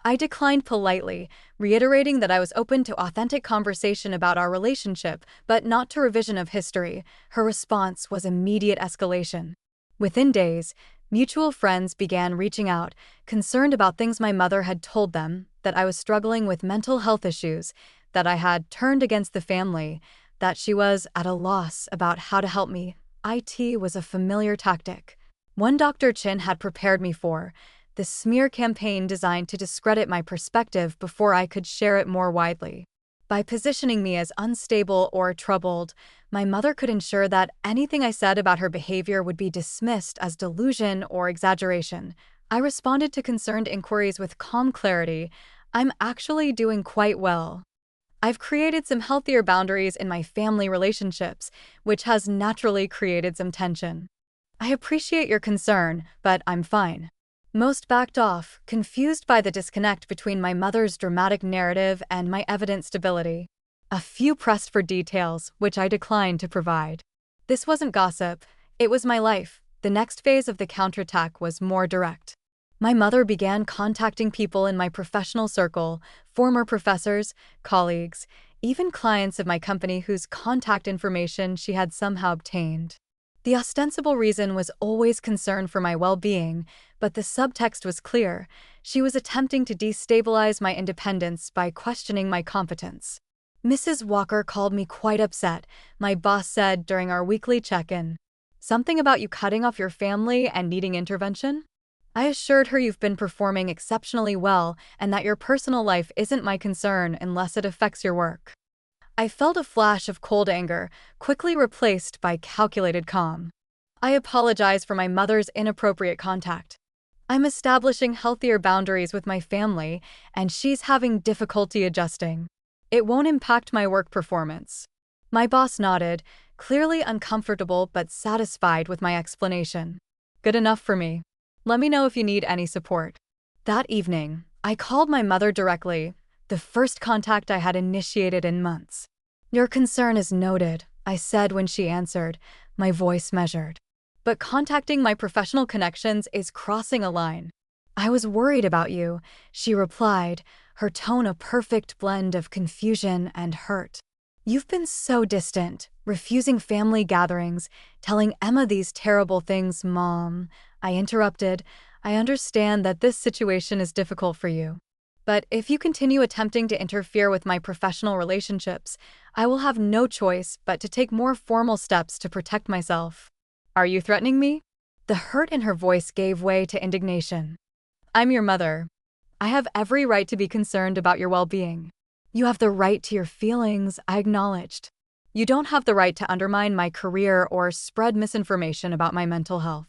I declined politely, reiterating that I was open to authentic conversation about our relationship, but not to revision of history. Her response was immediate escalation. Within days, mutual friends began reaching out, concerned about things my mother had told them, that I was struggling with mental health issues, that I had turned against the family, that she was at a loss about how to help me. It was a familiar tactic. One Dr. Chin had prepared me for, the smear campaign designed to discredit my perspective before I could share it more widely. By positioning me as unstable or troubled, my mother could ensure that anything I said about her behavior would be dismissed as delusion or exaggeration. I responded to concerned inquiries with calm clarity. I'm actually doing quite well. I've created some healthier boundaries in my family relationships, which has naturally created some tension. I appreciate your concern, but I'm fine. Most backed off, confused by the disconnect between my mother's dramatic narrative and my evident stability. A few pressed for details, which I declined to provide. This wasn't gossip, it was my life. The next phase of the counterattack was more direct. My mother began contacting people in my professional circle, former professors, colleagues, even clients of my company whose contact information she had somehow obtained. The ostensible reason was always concern for my well-being, but the subtext was clear. She was attempting to destabilize my independence by questioning my competence. Mrs. Walker called me quite upset, my boss said during our weekly check-in. Something about you cutting off your family and needing intervention? I assured her you've been performing exceptionally well and that your personal life isn't my concern unless it affects your work. I felt a flash of cold anger, quickly replaced by calculated calm. I apologize for my mother's inappropriate contact. I'm establishing healthier boundaries with my family, and she's having difficulty adjusting. It won't impact my work performance. My boss nodded, clearly uncomfortable but satisfied with my explanation. Good enough for me. Let me know if you need any support. That evening, I called my mother directly, the first contact I had initiated in months. Your concern is noted, I said when she answered, my voice measured. But contacting my professional connections is crossing a line. I was worried about you, she replied, her tone a perfect blend of confusion and hurt. You've been so distant, refusing family gatherings, telling Emma these terrible things. Mom, I interrupted. I understand that this situation is difficult for you. But if you continue attempting to interfere with my professional relationships, I will have no choice but to take more formal steps to protect myself. Are you threatening me? The hurt in her voice gave way to indignation. I'm your mother. I have every right to be concerned about your well-being. You have the right to your feelings, I acknowledged. You don't have the right to undermine my career or spread misinformation about my mental health.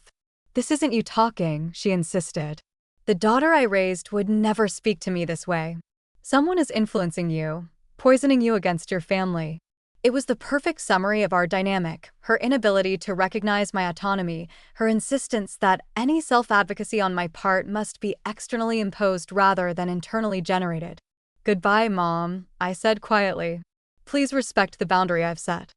This isn't you talking, she insisted. The daughter I raised would never speak to me this way. Someone is influencing you, poisoning you against your family. It was the perfect summary of our dynamic, her inability to recognize my autonomy, her insistence that any self-advocacy on my part must be externally imposed rather than internally generated. Goodbye, Mom, I said quietly. Please respect the boundary I've set.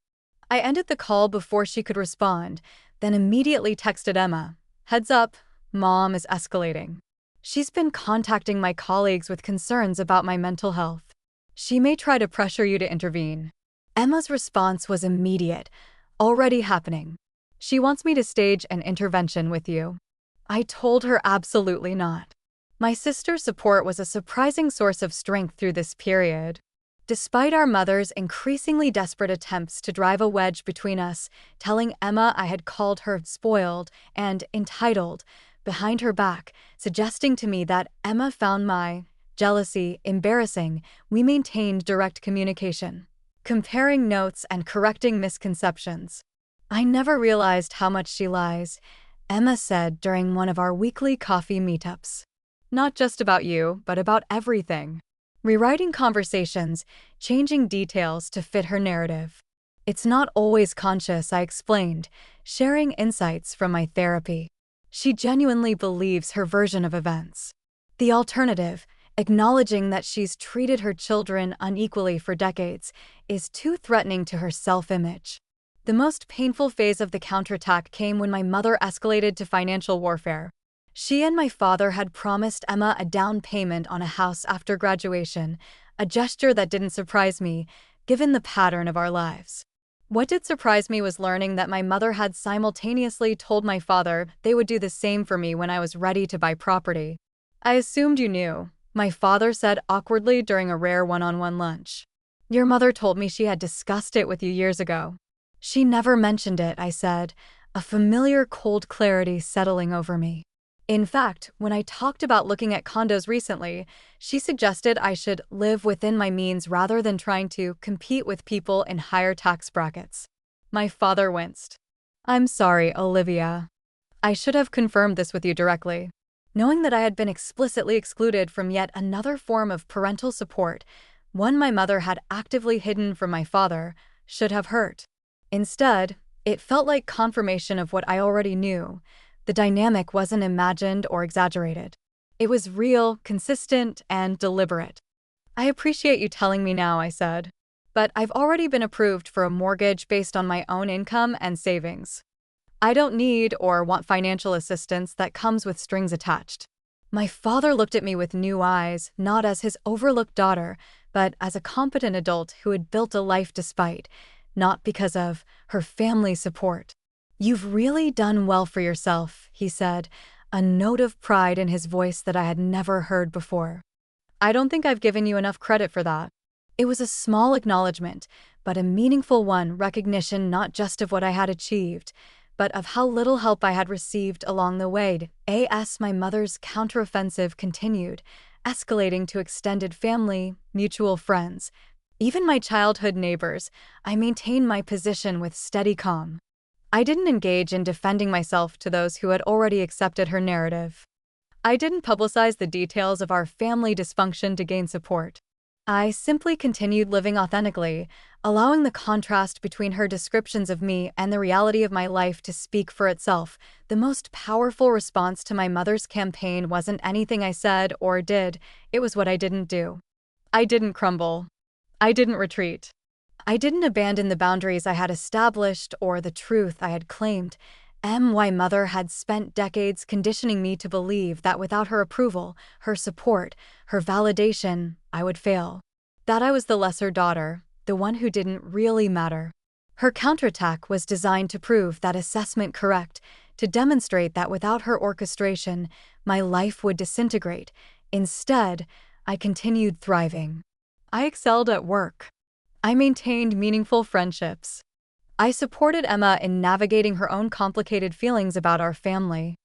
I ended the call before she could respond, then immediately texted Emma, "Heads up, Mom is escalating. She's been contacting my colleagues with concerns about my mental health. She may try to pressure you to intervene." Emma's response was immediate, "Already happening. She wants me to stage an intervention with you." I told her absolutely not. My sister's support was a surprising source of strength through this period. Despite our mother's increasingly desperate attempts to drive a wedge between us, telling Emma I had called her spoiled and entitled behind her back, suggesting to me that Emma found my jealousy embarrassing, we maintained direct communication, comparing notes and correcting misconceptions. "I never realized how much she lies," Emma said during one of our weekly coffee meetups. "Not just about you, but about everything." Rewriting conversations, changing details to fit her narrative. "It's not always conscious," I explained, sharing insights from my therapy. She genuinely believes her version of events. The alternative, acknowledging that she's treated her children unequally for decades, is too threatening to her self-image. The most painful phase of the counterattack came when my mother escalated to financial warfare. She and my father had promised Emma a down payment on a house after graduation, a gesture that didn't surprise me, given the pattern of our lives. What did surprise me was learning that my mother had simultaneously told my father they would do the same for me when I was ready to buy property. "I assumed you knew," my father said awkwardly during a rare one-on-one lunch. "Your mother told me she had discussed it with you years ago." "She never mentioned it," I said, a familiar cold clarity settling over me. "In fact, when I talked about looking at condos recently, she suggested I should live within my means rather than trying to compete with people in higher tax brackets." My father winced. "I'm sorry, Olivia. I should have confirmed this with you directly." Knowing that I had been explicitly excluded from yet another form of parental support, one my mother had actively hidden from my father, should have hurt. Instead, it felt like confirmation of what I already knew. The dynamic wasn't imagined or exaggerated. It was real, consistent, and deliberate. "I appreciate you telling me now," I said. "But I've already been approved for a mortgage based on my own income and savings. I don't need or want financial assistance that comes with strings attached." My father looked at me with new eyes, not as his overlooked daughter, but as a competent adult who had built a life despite, not because of, her family support. "You've really done well for yourself," he said, a note of pride in his voice that I had never heard before. "I don't think I've given you enough credit for that." It was a small acknowledgement, but a meaningful one, recognition not just of what I had achieved, but of how little help I had received along the way. As my mother's counteroffensive continued, escalating to extended family, mutual friends, even my childhood neighbors, I maintained my position with steady calm. I didn't engage in defending myself to those who had already accepted her narrative. I didn't publicize the details of our family dysfunction to gain support. I simply continued living authentically, allowing the contrast between her descriptions of me and the reality of my life to speak for itself. The most powerful response to my mother's campaign wasn't anything I said or did, it was what I didn't do. I didn't crumble. I didn't retreat. I didn't abandon the boundaries I had established or the truth I had claimed. My mother had spent decades conditioning me to believe that without her approval, her support, her validation, I would fail. That I was the lesser daughter, the one who didn't really matter. Her counterattack was designed to prove that assessment correct, to demonstrate that without her orchestration, my life would disintegrate. Instead, I continued thriving. I excelled at work. I maintained meaningful friendships. I supported Emma in navigating her own complicated feelings about our family.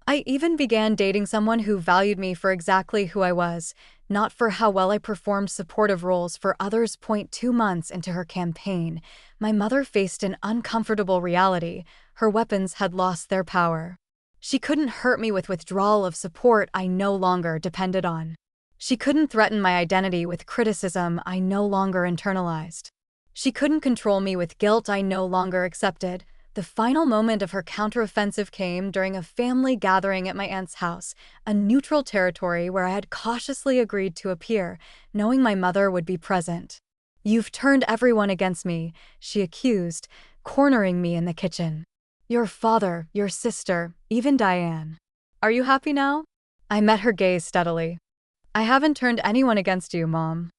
I even began dating someone who valued me for exactly who I was, not for how well I performed supportive roles for others. 2 months into her campaign, my mother faced an uncomfortable reality. Her weapons had lost their power. She couldn't hurt me with withdrawal of support I no longer depended on. She couldn't threaten my identity with criticism I no longer internalized. She couldn't control me with guilt I no longer accepted. The final moment of her counteroffensive came during a family gathering at my aunt's house, a neutral territory where I had cautiously agreed to appear, knowing my mother would be present. "You've turned everyone against me," she accused, cornering me in the kitchen. Your father, your sister, even Diane. Are you happy now? I met her gaze steadily. I haven't turned anyone against you, Mom.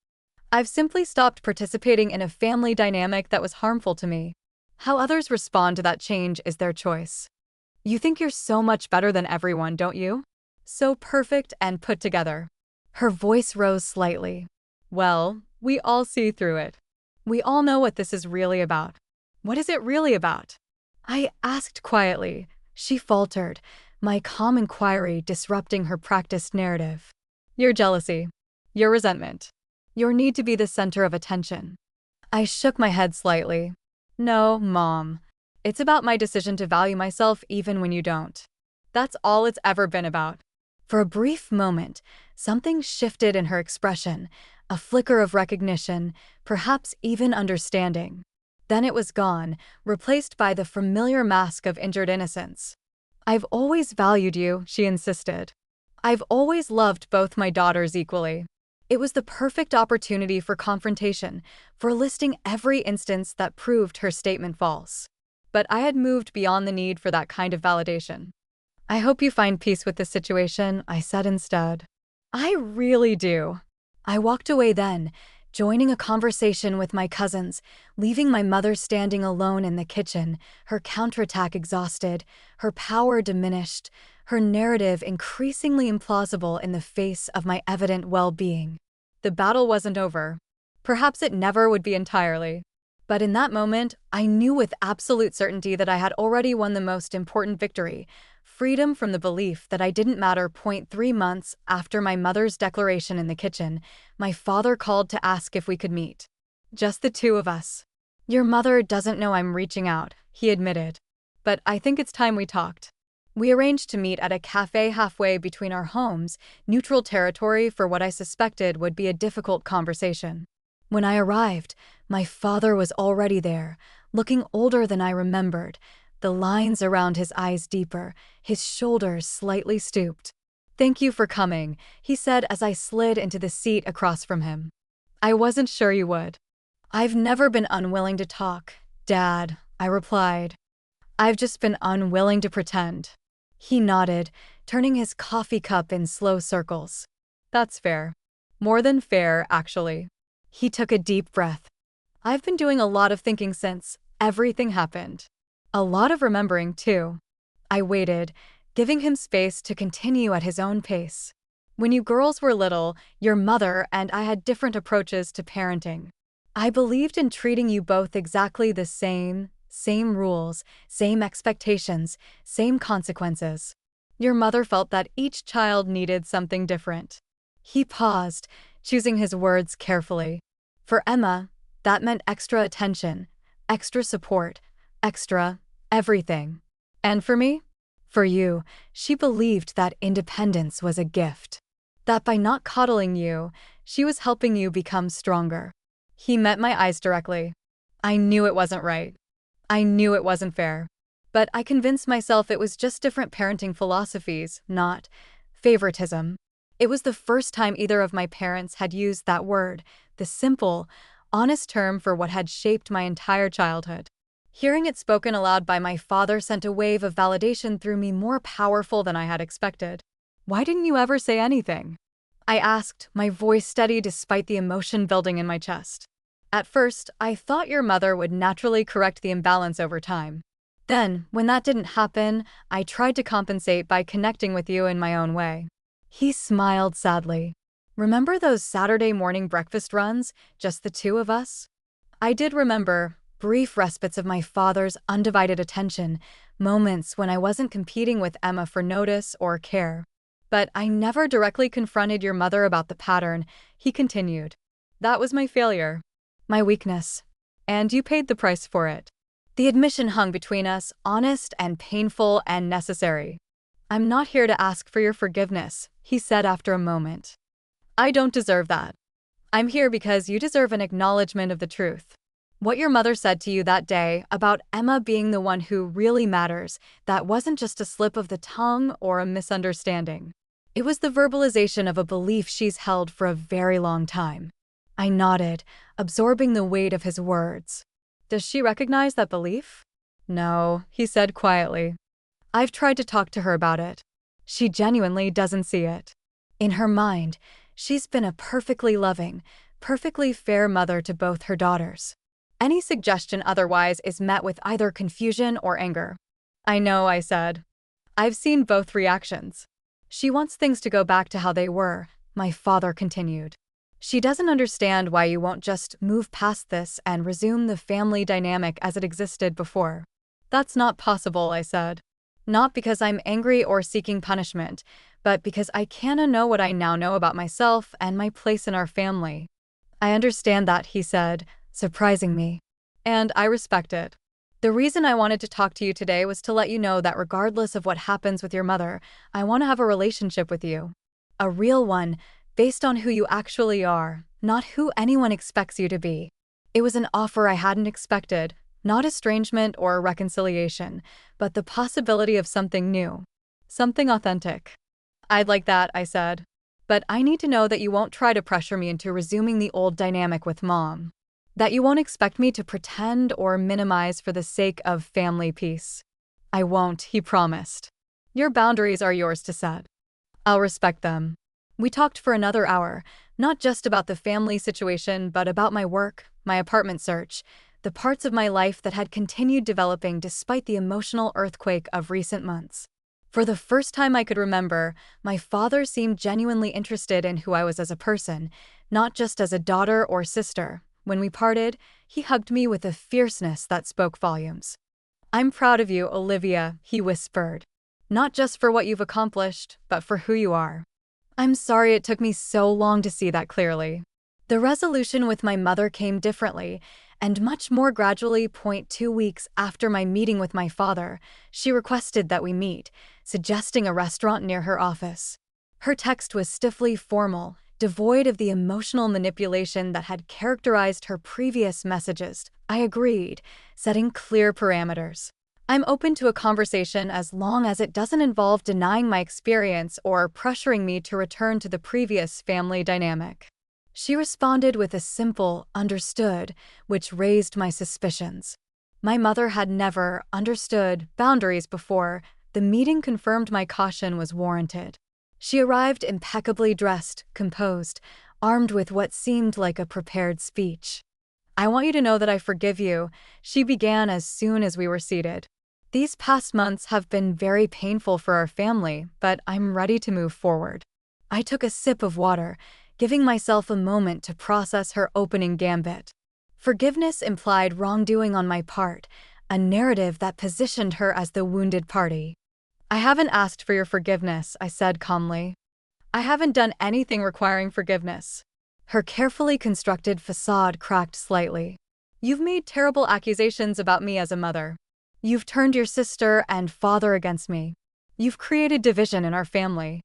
I've simply stopped participating in a family dynamic that was harmful to me. How others respond to that change is their choice. You think you're so much better than everyone, don't you? So perfect and put together. Her voice rose slightly. Well, we all see through it. We all know what this is really about. What is it really about? I asked quietly. She faltered, my calm inquiry disrupting her practiced narrative. Your jealousy. Your resentment. Your need to be the center of attention. I shook my head slightly. No, Mom. It's about my decision to value myself even when you don't. That's all it's ever been about. For a brief moment, something shifted in her expression, a flicker of recognition, perhaps even understanding. Then it was gone, replaced by the familiar mask of injured innocence. I've always valued you, she insisted. I've always loved both my daughters equally. It was the perfect opportunity for confrontation, for listing every instance that proved her statement false. But I had moved beyond the need for that kind of validation. I hope you find peace with this situation, I said instead. I really do. I walked away then, joining a conversation with my cousins, leaving my mother standing alone in the kitchen, her counterattack exhausted, her power diminished, her narrative increasingly implausible in the face of my evident well-being. The battle wasn't over. Perhaps it never would be entirely. But in that moment, I knew with absolute certainty that I had already won the most important victory, freedom from the belief that I didn't matter. 3 months after my mother's declaration in the kitchen, my father called to ask if we could meet. Just the two of us. Your mother doesn't know I'm reaching out, he admitted. But I think it's time we talked. We arranged to meet at a cafe halfway between our homes, neutral territory for what I suspected would be a difficult conversation. When I arrived, my father was already there, looking older than I remembered, the lines around his eyes deeper, his shoulders slightly stooped. Thank you for coming, he said as I slid into the seat across from him. I wasn't sure you would. I've never been unwilling to talk, Dad, I replied. I've just been unwilling to pretend. He nodded, turning his coffee cup in slow circles. That's fair. More than fair, actually. He took a deep breath. I've been doing a lot of thinking since everything happened. A lot of remembering, too. I waited, giving him space to continue at his own pace. When you girls were little, your mother and I had different approaches to parenting. I believed in treating you both exactly the same rules, same expectations, same consequences. Your mother felt that each child needed something different. He paused, choosing his words carefully. For Emma, that meant extra attention, extra support, extra everything. And for me? For you, she believed that independence was a gift. That by not coddling you, she was helping you become stronger. He met my eyes directly. I knew it wasn't right. I knew it wasn't fair. But I convinced myself it was just different parenting philosophies, not favoritism. It was the first time either of my parents had used that word, the simple, honest term for what had shaped my entire childhood. Hearing it spoken aloud by my father sent a wave of validation through me more powerful than I had expected. Why didn't you ever say anything? I asked, my voice steady despite the emotion building in my chest. At first, I thought your mother would naturally correct the imbalance over time. Then, when that didn't happen, I tried to compensate by connecting with you in my own way. He smiled sadly. Remember those Saturday morning breakfast runs, just the two of us? I did remember brief respites of my father's undivided attention, moments when I wasn't competing with Emma for notice or care. But I never directly confronted your mother about the pattern, he continued. That was my failure. My weakness. And you paid the price for it. The admission hung between us, honest and painful and necessary. I'm not here to ask for your forgiveness, he said after a moment. I don't deserve that. I'm here because you deserve an acknowledgement of the truth. What your mother said to you that day about Emma being the one who really matters, that wasn't just a slip of the tongue or a misunderstanding. It was the verbalization of a belief she's held for a very long time. I nodded, absorbing the weight of his words. Does she recognize that belief? No, he said quietly. I've tried to talk to her about it. She genuinely doesn't see it. In her mind, she's been a perfectly loving, perfectly fair mother to both her daughters. Any suggestion otherwise is met with either confusion or anger. I know, I said. I've seen both reactions. She wants things to go back to how they were, my father continued. She doesn't understand why you won't just move past this and resume the family dynamic as it existed before. That's not possible, I said. Not because I'm angry or seeking punishment, but because I can't know what I now know about myself and my place in our family. I understand that, he said, surprising me. And I respect it. The reason I wanted to talk to you today was to let you know that regardless of what happens with your mother, I want to have a relationship with you. A real one, based on who you actually are, not who anyone expects you to be. It was an offer I hadn't expected, not estrangement or reconciliation, but the possibility of something new. Something authentic. I'd like that, I said. But I need to know that you won't try to pressure me into resuming the old dynamic with Mom. That you won't expect me to pretend or minimize for the sake of family peace. I won't, he promised. Your boundaries are yours to set. I'll respect them. We talked for another hour, not just about the family situation, but about my work, my apartment search, the parts of my life that had continued developing despite the emotional earthquake of recent months. For the first time I could remember, my father seemed genuinely interested in who I was as a person, not just as a daughter or sister. When we parted, he hugged me with a fierceness that spoke volumes. I'm proud of you, Olivia, he whispered. Not just for what you've accomplished, but for who you are. I'm sorry it took me so long to see that clearly. The resolution with my mother came differently, and much more gradually. 2 weeks after my meeting with my father, she requested that we meet, suggesting a restaurant near her office. Her text was stiffly formal, devoid of the emotional manipulation that had characterized her previous messages. I agreed, setting clear parameters. I'm open to a conversation as long as it doesn't involve denying my experience or pressuring me to return to the previous family dynamic. She responded with a simple, understood, which raised my suspicions. My mother had never understood boundaries before. The meeting confirmed my caution was warranted. She arrived impeccably dressed, composed, armed with what seemed like a prepared speech. I want you to know that I forgive you, she began as soon as we were seated. These past months have been very painful for our family, but I'm ready to move forward. I took a sip of water, giving myself a moment to process her opening gambit. Forgiveness implied wrongdoing on my part, a narrative that positioned her as the wounded party. I haven't asked for your forgiveness, I said calmly. I haven't done anything requiring forgiveness. Her carefully constructed facade cracked slightly. You've made terrible accusations about me as a mother. You've turned your sister and father against me. You've created division in our family.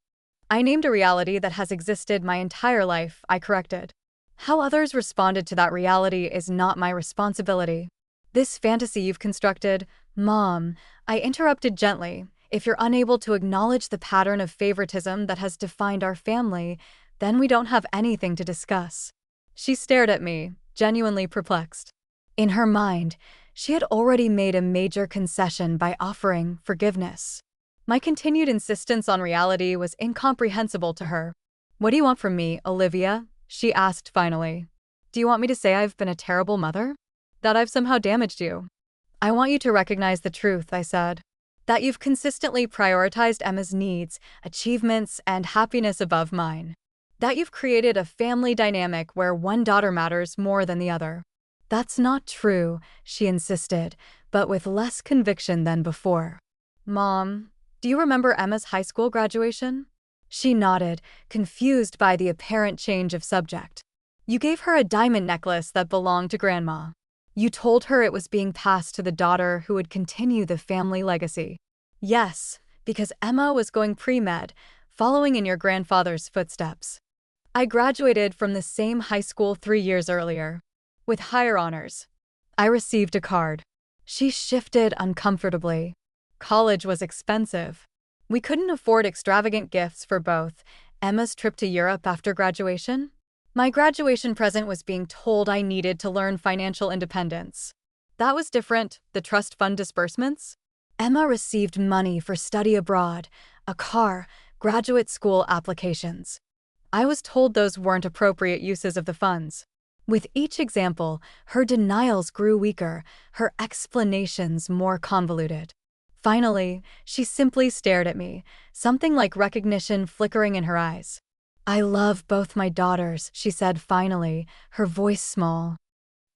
I named a reality that has existed my entire life, I corrected. How others responded to that reality is not my responsibility. This fantasy you've constructed, Mom, I interrupted gently. If you're unable to acknowledge the pattern of favoritism that has defined our family, then we don't have anything to discuss. She stared at me, genuinely perplexed. In her mind, she had already made a major concession by offering forgiveness. My continued insistence on reality was incomprehensible to her. What do you want from me, Olivia? She asked finally. Do you want me to say I've been a terrible mother? That I've somehow damaged you? I want you to recognize the truth, I said. That you've consistently prioritized Emma's needs, achievements, and happiness above mine. That you've created a family dynamic where one daughter matters more than the other. That's not true, she insisted, but with less conviction than before. Mom, do you remember Emma's high school graduation? She nodded, confused by the apparent change of subject. You gave her a diamond necklace that belonged to Grandma. You told her it was being passed to the daughter who would continue the family legacy. Yes, because Emma was going pre-med, following in your grandfather's footsteps. I graduated from the same high school 3 years earlier, with higher honors. I received a card. She shifted uncomfortably. College was expensive. We couldn't afford extravagant gifts for both. Emma's trip to Europe after graduation? My graduation present was being told I needed to learn financial independence. That was different. The trust fund disbursements? Emma received money for study abroad, a car, graduate school applications. I was told those weren't appropriate uses of the funds. With each example, her denials grew weaker, her explanations more convoluted. Finally, she simply stared at me, something like recognition flickering in her eyes. "I love both my daughters," she said finally, her voice small.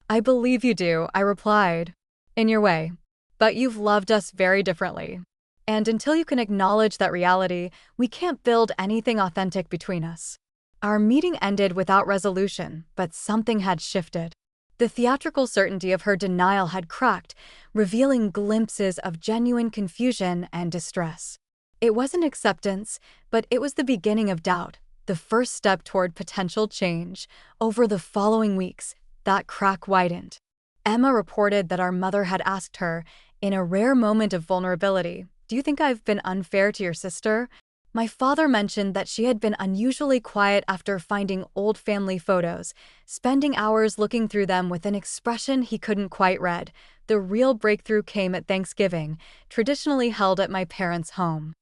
"I believe you do," I replied. "In your way. But you've loved us very differently. And until you can acknowledge that reality, we can't build anything authentic between us." Our meeting ended without resolution, but something had shifted. The theatrical certainty of her denial had cracked, revealing glimpses of genuine confusion and distress. It wasn't acceptance, but it was the beginning of doubt, the first step toward potential change. Over the following weeks, that crack widened. Emma reported that our mother had asked her, in a rare moment of vulnerability, "Do you think I've been unfair to your sister?" My father mentioned that she had been unusually quiet after finding old family photos, spending hours looking through them with an expression he couldn't quite read. The real breakthrough came at Thanksgiving, traditionally held at my parents' home.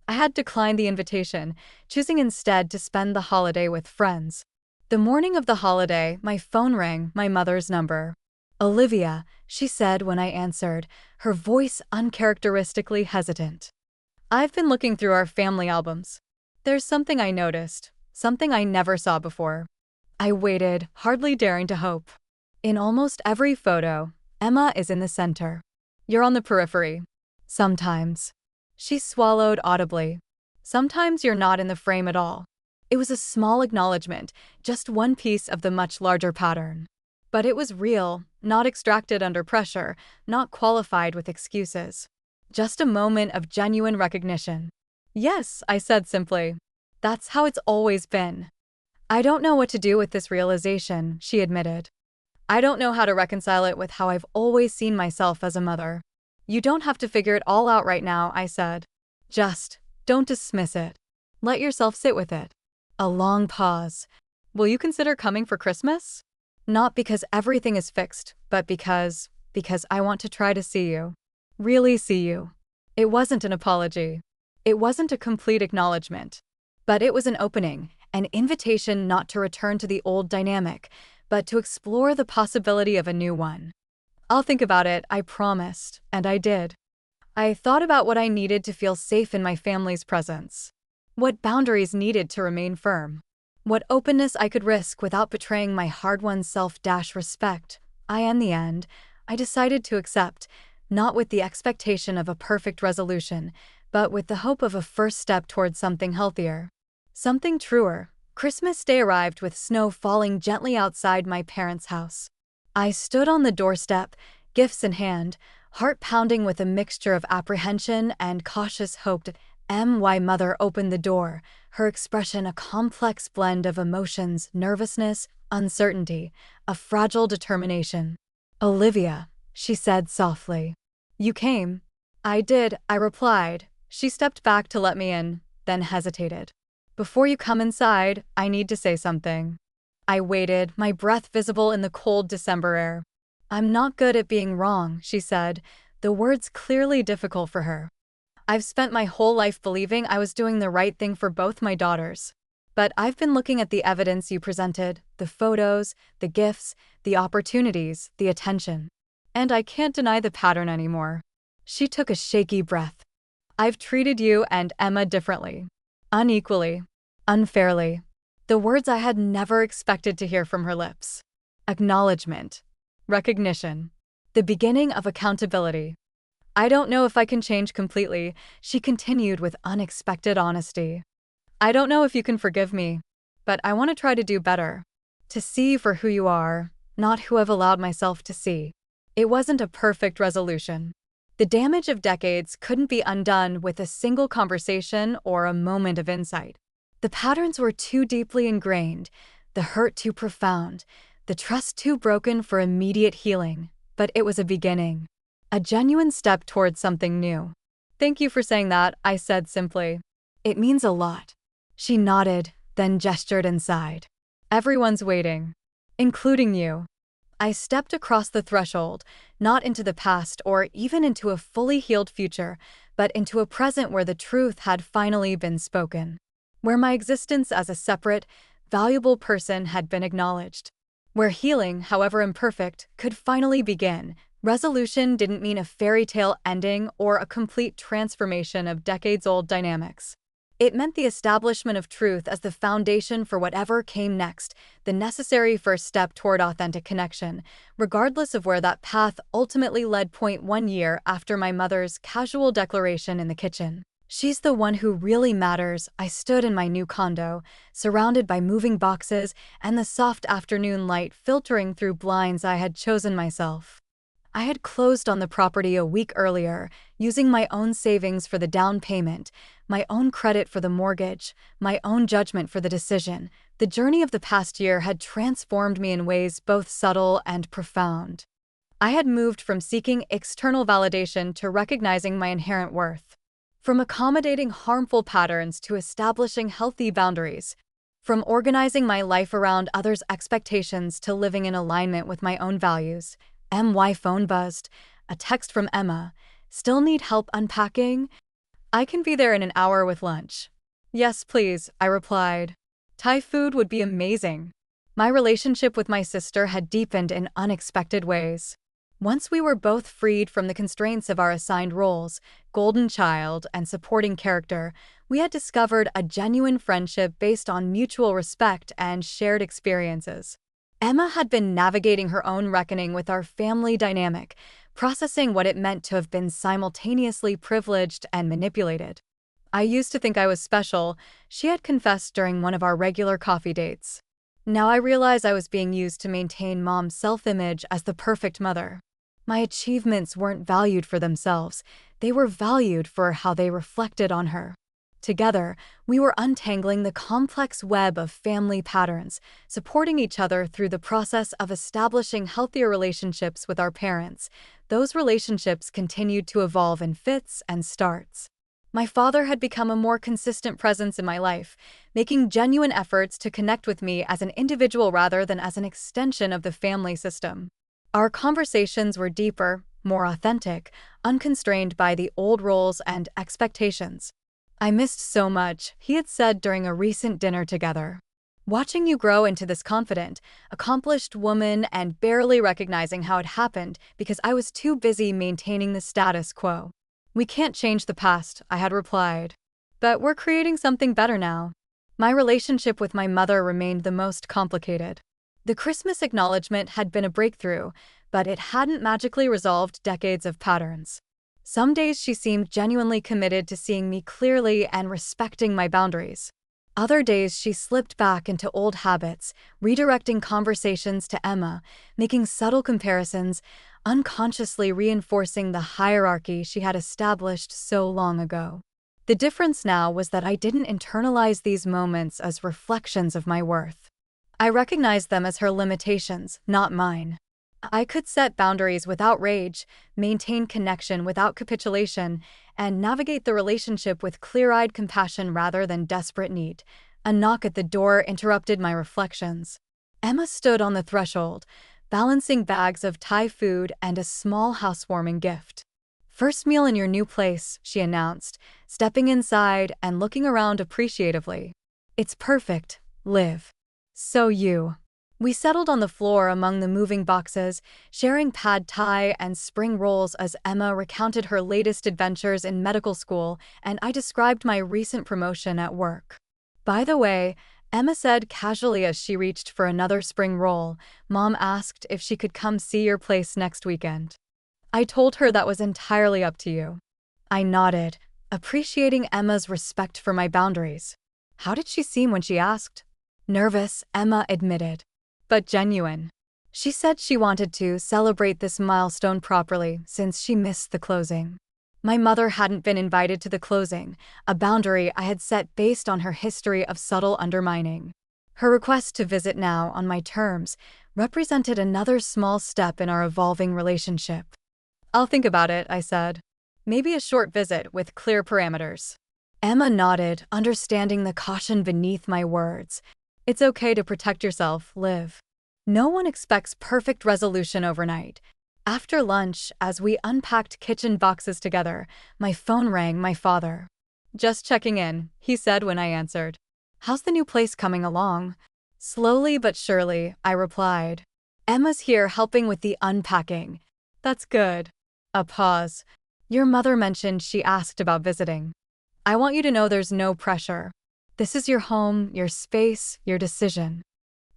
I had declined the invitation, choosing instead to spend the holiday with friends. The morning of the holiday, my phone rang, my mother's number. "Olivia," she said when I answered, her voice uncharacteristically hesitant. "I've been looking through our family albums. There's something I noticed, something I never saw before." I waited, hardly daring to hope. "In almost every photo, Emma is in the center. You're on the periphery. Sometimes." She swallowed audibly. "Sometimes you're not in the frame at all." It was a small acknowledgement, just one piece of the much larger pattern. But it was real, not extracted under pressure, not qualified with excuses. Just a moment of genuine recognition. "Yes," I said simply. "That's how it's always been." "I don't know what to do with this realization," she admitted. "I don't know how to reconcile it with how I've always seen myself as a mother." "You don't have to figure it all out right now," I said. "Just don't dismiss it. Let yourself sit with it." A long pause. "Will you consider coming for Christmas?" "Not because everything is fixed, but because I want to try to see you. Really see you." It wasn't an apology. It wasn't a complete acknowledgement. But it was an opening, an invitation not to return to the old dynamic, but to explore the possibility of a new one. "I'll think about it," I promised, and I did. I thought about what I needed to feel safe in my family's presence. What boundaries needed to remain firm. What openness I could risk without betraying my hard-won self-respect. In the end, I decided to accept, not with the expectation of a perfect resolution, but with the hope of a first step towards something healthier. Something truer. Christmas Day arrived with snow falling gently outside my parents' house. I stood on the doorstep, gifts in hand, heart pounding with a mixture of apprehension and cautious hope. My mother opened the door, her expression a complex blend of emotions, nervousness, uncertainty, a fragile determination. "Olivia," she said softly. "You came?" "I did," I replied. She stepped back to let me in, then hesitated. "Before you come inside, I need to say something." I waited, my breath visible in the cold December air. "I'm not good at being wrong," she said, the words clearly difficult for her. "I've spent my whole life believing I was doing the right thing for both my daughters. But I've been looking at the evidence you presented, the photos, the gifts, the opportunities, the attention. And I can't deny the pattern anymore." She took a shaky breath. "I've treated you and Emma differently. Unequally. Unfairly." The words I had never expected to hear from her lips. Acknowledgement. Recognition. The beginning of accountability. "I don't know if I can change completely," she continued with unexpected honesty. "I don't know if you can forgive me, but I want to try to do better. To see you for who you are, not who I've allowed myself to see." It wasn't a perfect resolution. The damage of decades couldn't be undone with a single conversation or a moment of insight. The patterns were too deeply ingrained, the hurt too profound, the trust too broken for immediate healing. But it was a beginning. A genuine step towards something new. "Thank you for saying that," I said simply. "It means a lot." She nodded, then gestured inside. "Everyone's waiting. Including you." I stepped across the threshold, not into the past or even into a fully healed future, but into a present where the truth had finally been spoken. Where my existence as a separate, valuable person had been acknowledged. Where healing, however imperfect, could finally begin. Resolution didn't mean a fairy tale ending or a complete transformation of decades-old dynamics. It meant the establishment of truth as the foundation for whatever came next, the necessary first step toward authentic connection, regardless of where that path ultimately led. 1 year after my mother's casual declaration in the kitchen, "She's the one who really matters," I stood in my new condo, surrounded by moving boxes and the soft afternoon light filtering through blinds I had chosen myself. I had closed on the property a week earlier, using my own savings for the down payment, my own credit for the mortgage, my own judgment for the decision. The journey of the past year had transformed me in ways both subtle and profound. I had moved from seeking external validation to recognizing my inherent worth. From accommodating harmful patterns to establishing healthy boundaries. From organizing my life around others' expectations to living in alignment with my own values. My phone buzzed. A text from Emma. "Still need help unpacking? I can be there in an hour with lunch." "Yes, please," I replied. Thai food would be amazing. My relationship with my sister had deepened in unexpected ways. Once we were both freed from the constraints of our assigned roles, golden child and supporting character, we had discovered a genuine friendship based on mutual respect and shared experiences. Emma had been navigating her own reckoning with our family dynamic, processing what it meant to have been simultaneously privileged and manipulated. "I used to think I was special," she had confessed during one of our regular coffee dates. "Now I realize I was being used to maintain Mom's self-image as the perfect mother." My achievements weren't valued for themselves, they were valued for how they reflected on her. Together, we were untangling the complex web of family patterns, supporting each other through the process of establishing healthier relationships with our parents. Those relationships continued to evolve in fits and starts. My father had become a more consistent presence in my life, making genuine efforts to connect with me as an individual rather than as an extension of the family system. Our conversations were deeper, more authentic, unconstrained by the old roles and expectations. "I missed so much," he had said during a recent dinner together. "Watching you grow into this confident, accomplished woman and barely recognizing how it happened because I was too busy maintaining the status quo." "We can't change the past," I had replied. "But we're creating something better now." My relationship with my mother remained the most complicated. The Christmas acknowledgement had been a breakthrough, but it hadn't magically resolved decades of patterns. Some days she seemed genuinely committed to seeing me clearly and respecting my boundaries. Other days she slipped back into old habits, redirecting conversations to Emma, making subtle comparisons, unconsciously reinforcing the hierarchy she had established so long ago. The difference now was that I didn't internalize these moments as reflections of my worth. I recognized them as her limitations, not mine. I could set boundaries without rage, maintain connection without capitulation, and navigate the relationship with clear-eyed compassion rather than desperate need. A knock at the door interrupted my reflections. Emma stood on the threshold, balancing bags of Thai food and a small housewarming gift. "First meal in your new place," she announced, stepping inside and looking around appreciatively. "It's perfect, Liv. So you." We settled on the floor among the moving boxes, sharing pad thai and spring rolls as Emma recounted her latest adventures in medical school and I described my recent promotion at work. "By the way," Emma said casually as she reached for another spring roll, "Mom asked if she could come see your place next weekend." I told her that was entirely up to you. I nodded, appreciating Emma's respect for my boundaries. "How did she seem when she asked?" "Nervous," Emma admitted. "But genuine." She said she wanted to celebrate this milestone properly since she missed the closing. My mother hadn't been invited to the closing, a boundary I had set based on her history of subtle undermining. Her request to visit now on my terms represented another small step in our evolving relationship. "I'll think about it," I said. "Maybe a short visit with clear parameters." Emma nodded, understanding the caution beneath my words. "It's okay to protect yourself, Liv." No one expects perfect resolution overnight. After lunch, as we unpacked kitchen boxes together, my phone rang. My father. "Just checking in," he said when I answered. "How's the new place coming along?" "Slowly but surely," I replied. "Emma's here helping with the unpacking." "That's good." A pause. "Your mother mentioned she asked about visiting. I want you to know there's no pressure. This is your home, your space, your decision."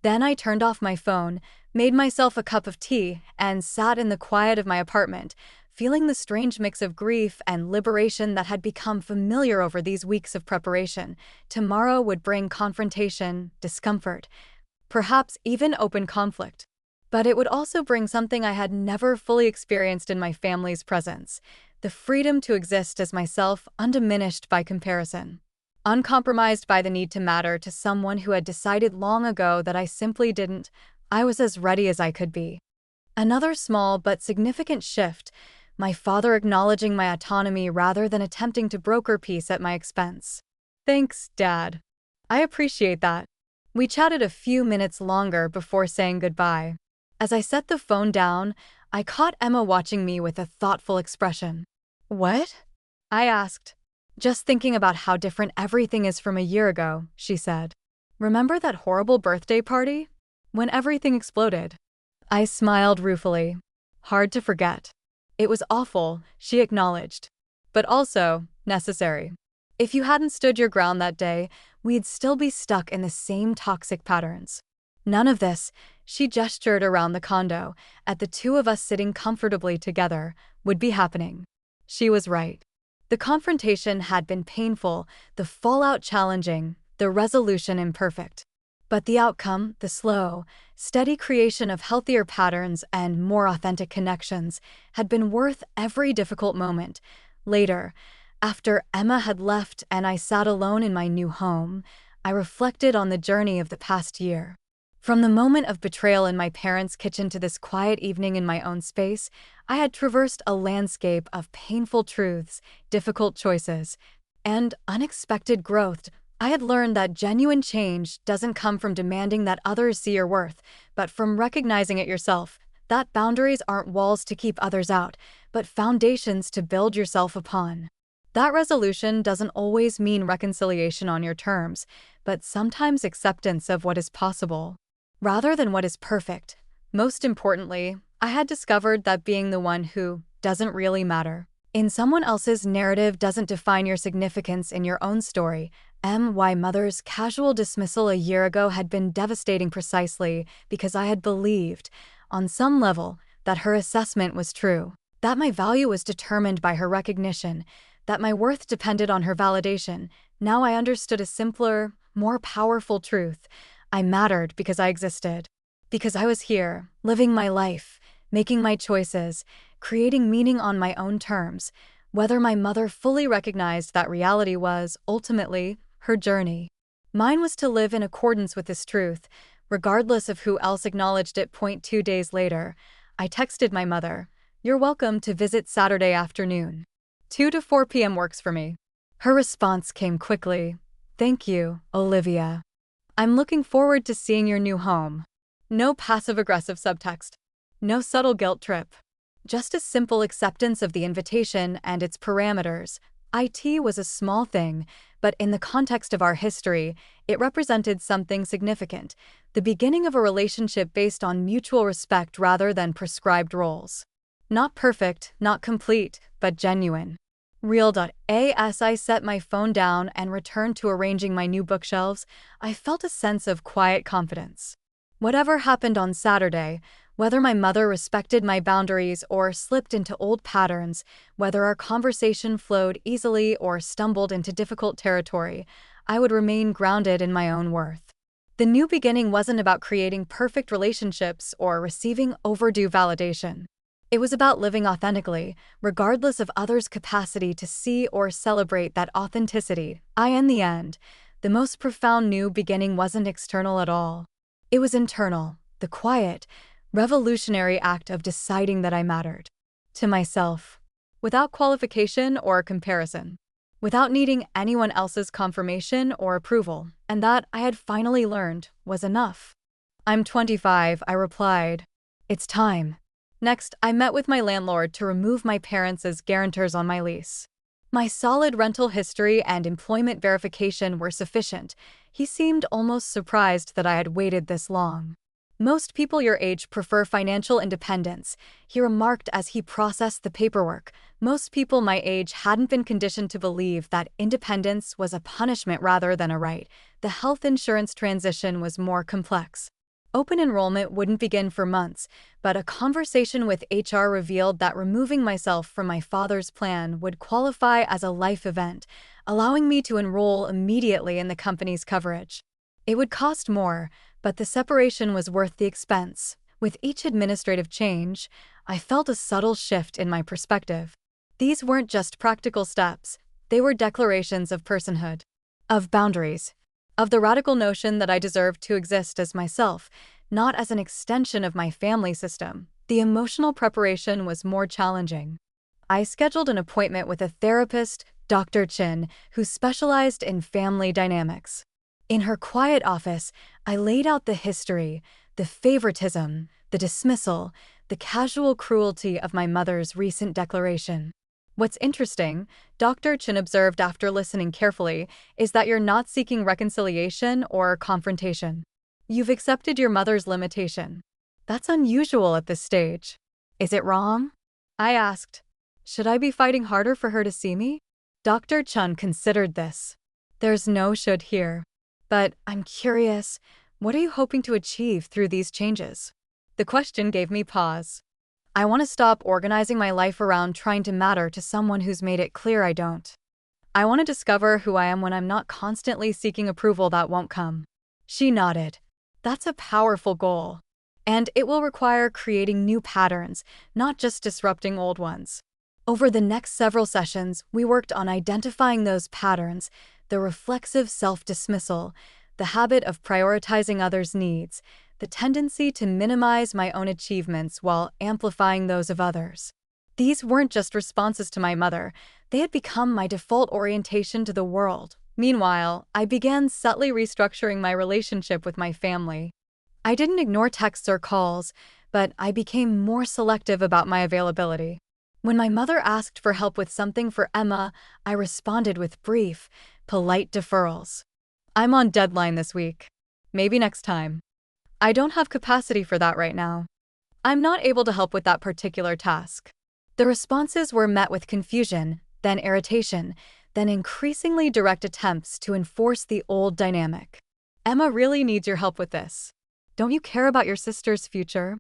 Then I turned off my phone, made myself a cup of tea, and sat in the quiet of my apartment, feeling the strange mix of grief and liberation that had become familiar over these weeks of preparation. Tomorrow would bring confrontation, discomfort, perhaps even open conflict. But it would also bring something I had never fully experienced in my family's presence: the freedom to exist as myself, undiminished by comparison. Uncompromised by the need to matter to someone who had decided long ago that I simply didn't. I was as ready as I could be. Another small but significant shift: my father acknowledging my autonomy rather than attempting to broker peace at my expense. "Thanks, Dad. I appreciate that." We chatted a few minutes longer before saying goodbye. As I set the phone down, I caught Emma watching me with a thoughtful expression. "What?" I asked. "Just thinking about how different everything is from a year ago," she said. "Remember that horrible birthday party? When everything exploded?" I smiled ruefully. "Hard to forget." "It was awful," she acknowledged. "But also necessary. If you hadn't stood your ground that day, we'd still be stuck in the same toxic patterns." None of this, she gestured around the condo, at the two of us sitting comfortably together, would be happening. She was right. The confrontation had been painful, the fallout challenging, the resolution imperfect. But the outcome, the slow, steady creation of healthier patterns and more authentic connections, had been worth every difficult moment. Later, after Emma had left and I sat alone in my new home, I reflected on the journey of the past year. From the moment of betrayal in my parents' kitchen to this quiet evening in my own space, I had traversed a landscape of painful truths, difficult choices, and unexpected growth. I had learned that genuine change doesn't come from demanding that others see your worth, but from recognizing it yourself. That boundaries aren't walls to keep others out, but foundations to build yourself upon. That resolution doesn't always mean reconciliation on your terms, but sometimes acceptance of what is possible, rather than what is perfect. Most importantly, I had discovered that being the one who doesn't really matter in someone else's narrative doesn't define your significance in your own story. My mother's casual dismissal a year ago had been devastating precisely because I had believed, on some level, that her assessment was true, that my value was determined by her recognition, that my worth depended on her validation. Now I understood a simpler, more powerful truth. I mattered because I existed. Because I was here, living my life, making my choices, creating meaning on my own terms. Whether my mother fully recognized that reality was, ultimately, her journey. Mine was to live in accordance with this truth, regardless of who else acknowledged it. 2 days later, I texted my mother, "You're welcome to visit Saturday afternoon. 2 to 4 p.m. works for me." Her response came quickly. "Thank you, Olivia. I'm looking forward to seeing your new home." No passive-aggressive subtext. No subtle guilt trip. Just a simple acceptance of the invitation and its parameters. It was a small thing, but in the context of our history, it represented something significant: the beginning of a relationship based on mutual respect rather than prescribed roles. Not perfect, not complete, but genuine. Real. As I set my phone down and returned to arranging my new bookshelves, I felt a sense of quiet confidence. Whatever happened on Saturday, whether my mother respected my boundaries or slipped into old patterns, whether our conversation flowed easily or stumbled into difficult territory, I would remain grounded in my own worth. The new beginning wasn't about creating perfect relationships or receiving overdue validation. It was about living authentically, regardless of others' capacity to see or celebrate that authenticity. In the end, the most profound new beginning wasn't external at all. It was internal, the quiet, revolutionary act of deciding that I mattered. To myself. Without qualification or comparison. Without needing anyone else's confirmation or approval. And that, I had finally learned, was enough. I'm 25, I replied. It's time. Next, I met with my landlord to remove my parents as guarantors on my lease. My solid rental history and employment verification were sufficient. He seemed almost surprised that I had waited this long. Most people your age prefer financial independence, he remarked as he processed the paperwork. Most people my age hadn't been conditioned to believe that independence was a punishment rather than a right. The health insurance transition was more complex. Open enrollment wouldn't begin for months, but a conversation with HR revealed that removing myself from my father's plan would qualify as a life event, allowing me to enroll immediately in the company's coverage. It would cost more, but the separation was worth the expense. With each administrative change, I felt a subtle shift in my perspective. These weren't just practical steps, they were declarations of personhood, of boundaries, of the radical notion that I deserved to exist as myself, not as an extension of my family system. The emotional preparation was more challenging. I scheduled an appointment with a therapist, Dr. Chin, who specialized in family dynamics. In her quiet office, I laid out the history, the favoritism, the dismissal, the casual cruelty of my mother's recent declaration. What's interesting, Dr. Chin observed after listening carefully, is that you're not seeking reconciliation or confrontation. You've accepted your mother's limitation. That's unusual at this stage. Is it wrong? I asked. Should I be fighting harder for her to see me? Dr. Chun considered this. There's no should here. But I'm curious, what are you hoping to achieve through these changes? The question gave me pause. I want to stop organizing my life around trying to matter to someone who's made it clear I don't. I want to discover who I am when I'm not constantly seeking approval that won't come. She nodded. That's a powerful goal. And it will require creating new patterns, not just disrupting old ones. Over the next several sessions, we worked on identifying those patterns, the reflexive self-dismissal, the habit of prioritizing others' needs, the tendency to minimize my own achievements while amplifying those of others. These weren't just responses to my mother, they had become my default orientation to the world. Meanwhile, I began subtly restructuring my relationship with my family. I didn't ignore texts or calls, but I became more selective about my availability. When my mother asked for help with something for Emma, I responded with brief, polite deferrals. I'm on deadline this week. Maybe next time. I don't have capacity for that right now. I'm not able to help with that particular task. The responses were met with confusion, then irritation, then increasingly direct attempts to enforce the old dynamic. Emma really needs your help with this. Don't you care about your sister's future?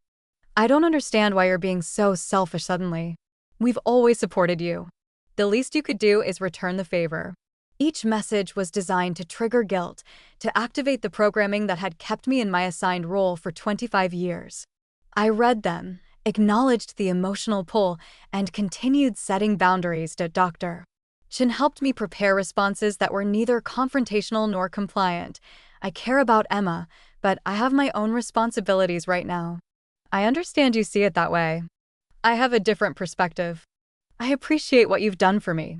I don't understand why you're being so selfish suddenly. We've always supported you. The least you could do is return the favor. Each message was designed to trigger guilt, to activate the programming that had kept me in my assigned role for 25 years. I read them, acknowledged the emotional pull, and continued setting boundaries. Dr. Chin helped me prepare responses that were neither confrontational nor compliant. I care about Emma, but I have my own responsibilities right now. I understand you see it that way. I have a different perspective. I appreciate what you've done for me.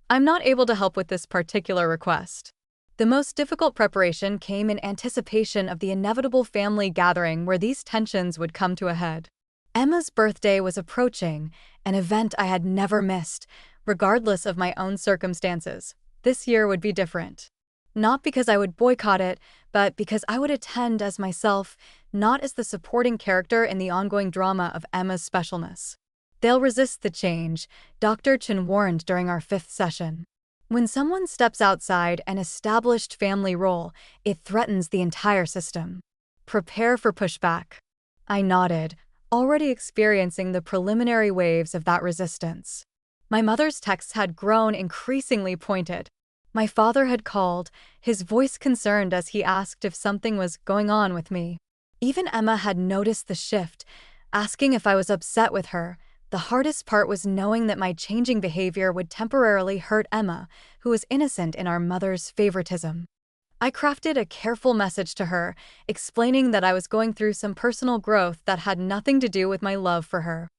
I'm not able to help with this particular request. The most difficult preparation came in anticipation of the inevitable family gathering where these tensions would come to a head. Emma's birthday was approaching, an event I had never missed, regardless of my own circumstances. This year would be different. Not because I would boycott it, but because I would attend as myself, not as the supporting character in the ongoing drama of Emma's specialness. They'll resist the change, Dr. Chin warned during our 5th session. When someone steps outside an established family role, it threatens the entire system. Prepare for pushback. I nodded, already experiencing the preliminary waves of that resistance. My mother's texts had grown increasingly pointed. My father had called, his voice concerned as he asked if something was going on with me. Even Emma had noticed the shift, asking if I was upset with her. The hardest part was knowing that my changing behavior would temporarily hurt Emma, who was innocent in our mother's favoritism. I crafted a careful message to her, explaining that I was going through some personal growth that had nothing to do with my love for her.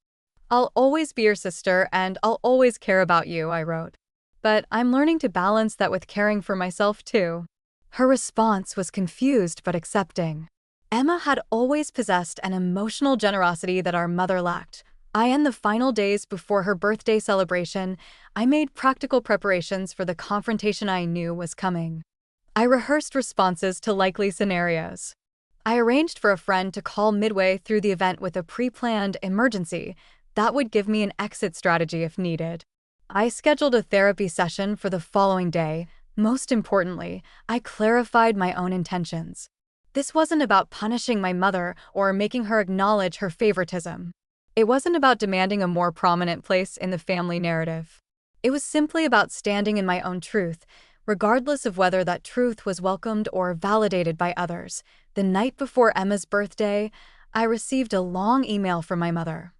I'll always be your sister and I'll always care about you, I wrote. But I'm learning to balance that with caring for myself too. Her response was confused but accepting. Emma had always possessed an emotional generosity that our mother lacked. In the final days before her birthday celebration, I made practical preparations for the confrontation I knew was coming. I rehearsed responses to likely scenarios. I arranged for a friend to call midway through the event with a pre-planned emergency that would give me an exit strategy if needed. I scheduled a therapy session for the following day. Most importantly, I clarified my own intentions. This wasn't about punishing my mother or making her acknowledge her favoritism. It wasn't about demanding a more prominent place in the family narrative. It was simply about standing in my own truth, regardless of whether that truth was welcomed or validated by others. The night before Emma's birthday, I received a long email from my mother,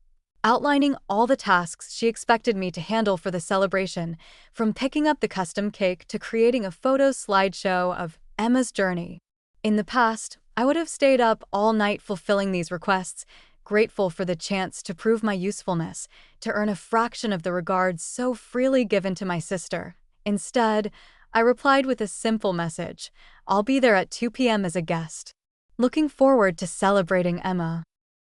outlining all the tasks she expected me to handle for the celebration, from picking up the custom cake to creating a photo slideshow of Emma's journey. In the past, I would have stayed up all night fulfilling these requests, grateful for the chance to prove my usefulness, to earn a fraction of the regard so freely given to my sister. Instead, I replied with a simple message: "I'll be there at 2 p.m. as a guest." Looking forward to celebrating Emma.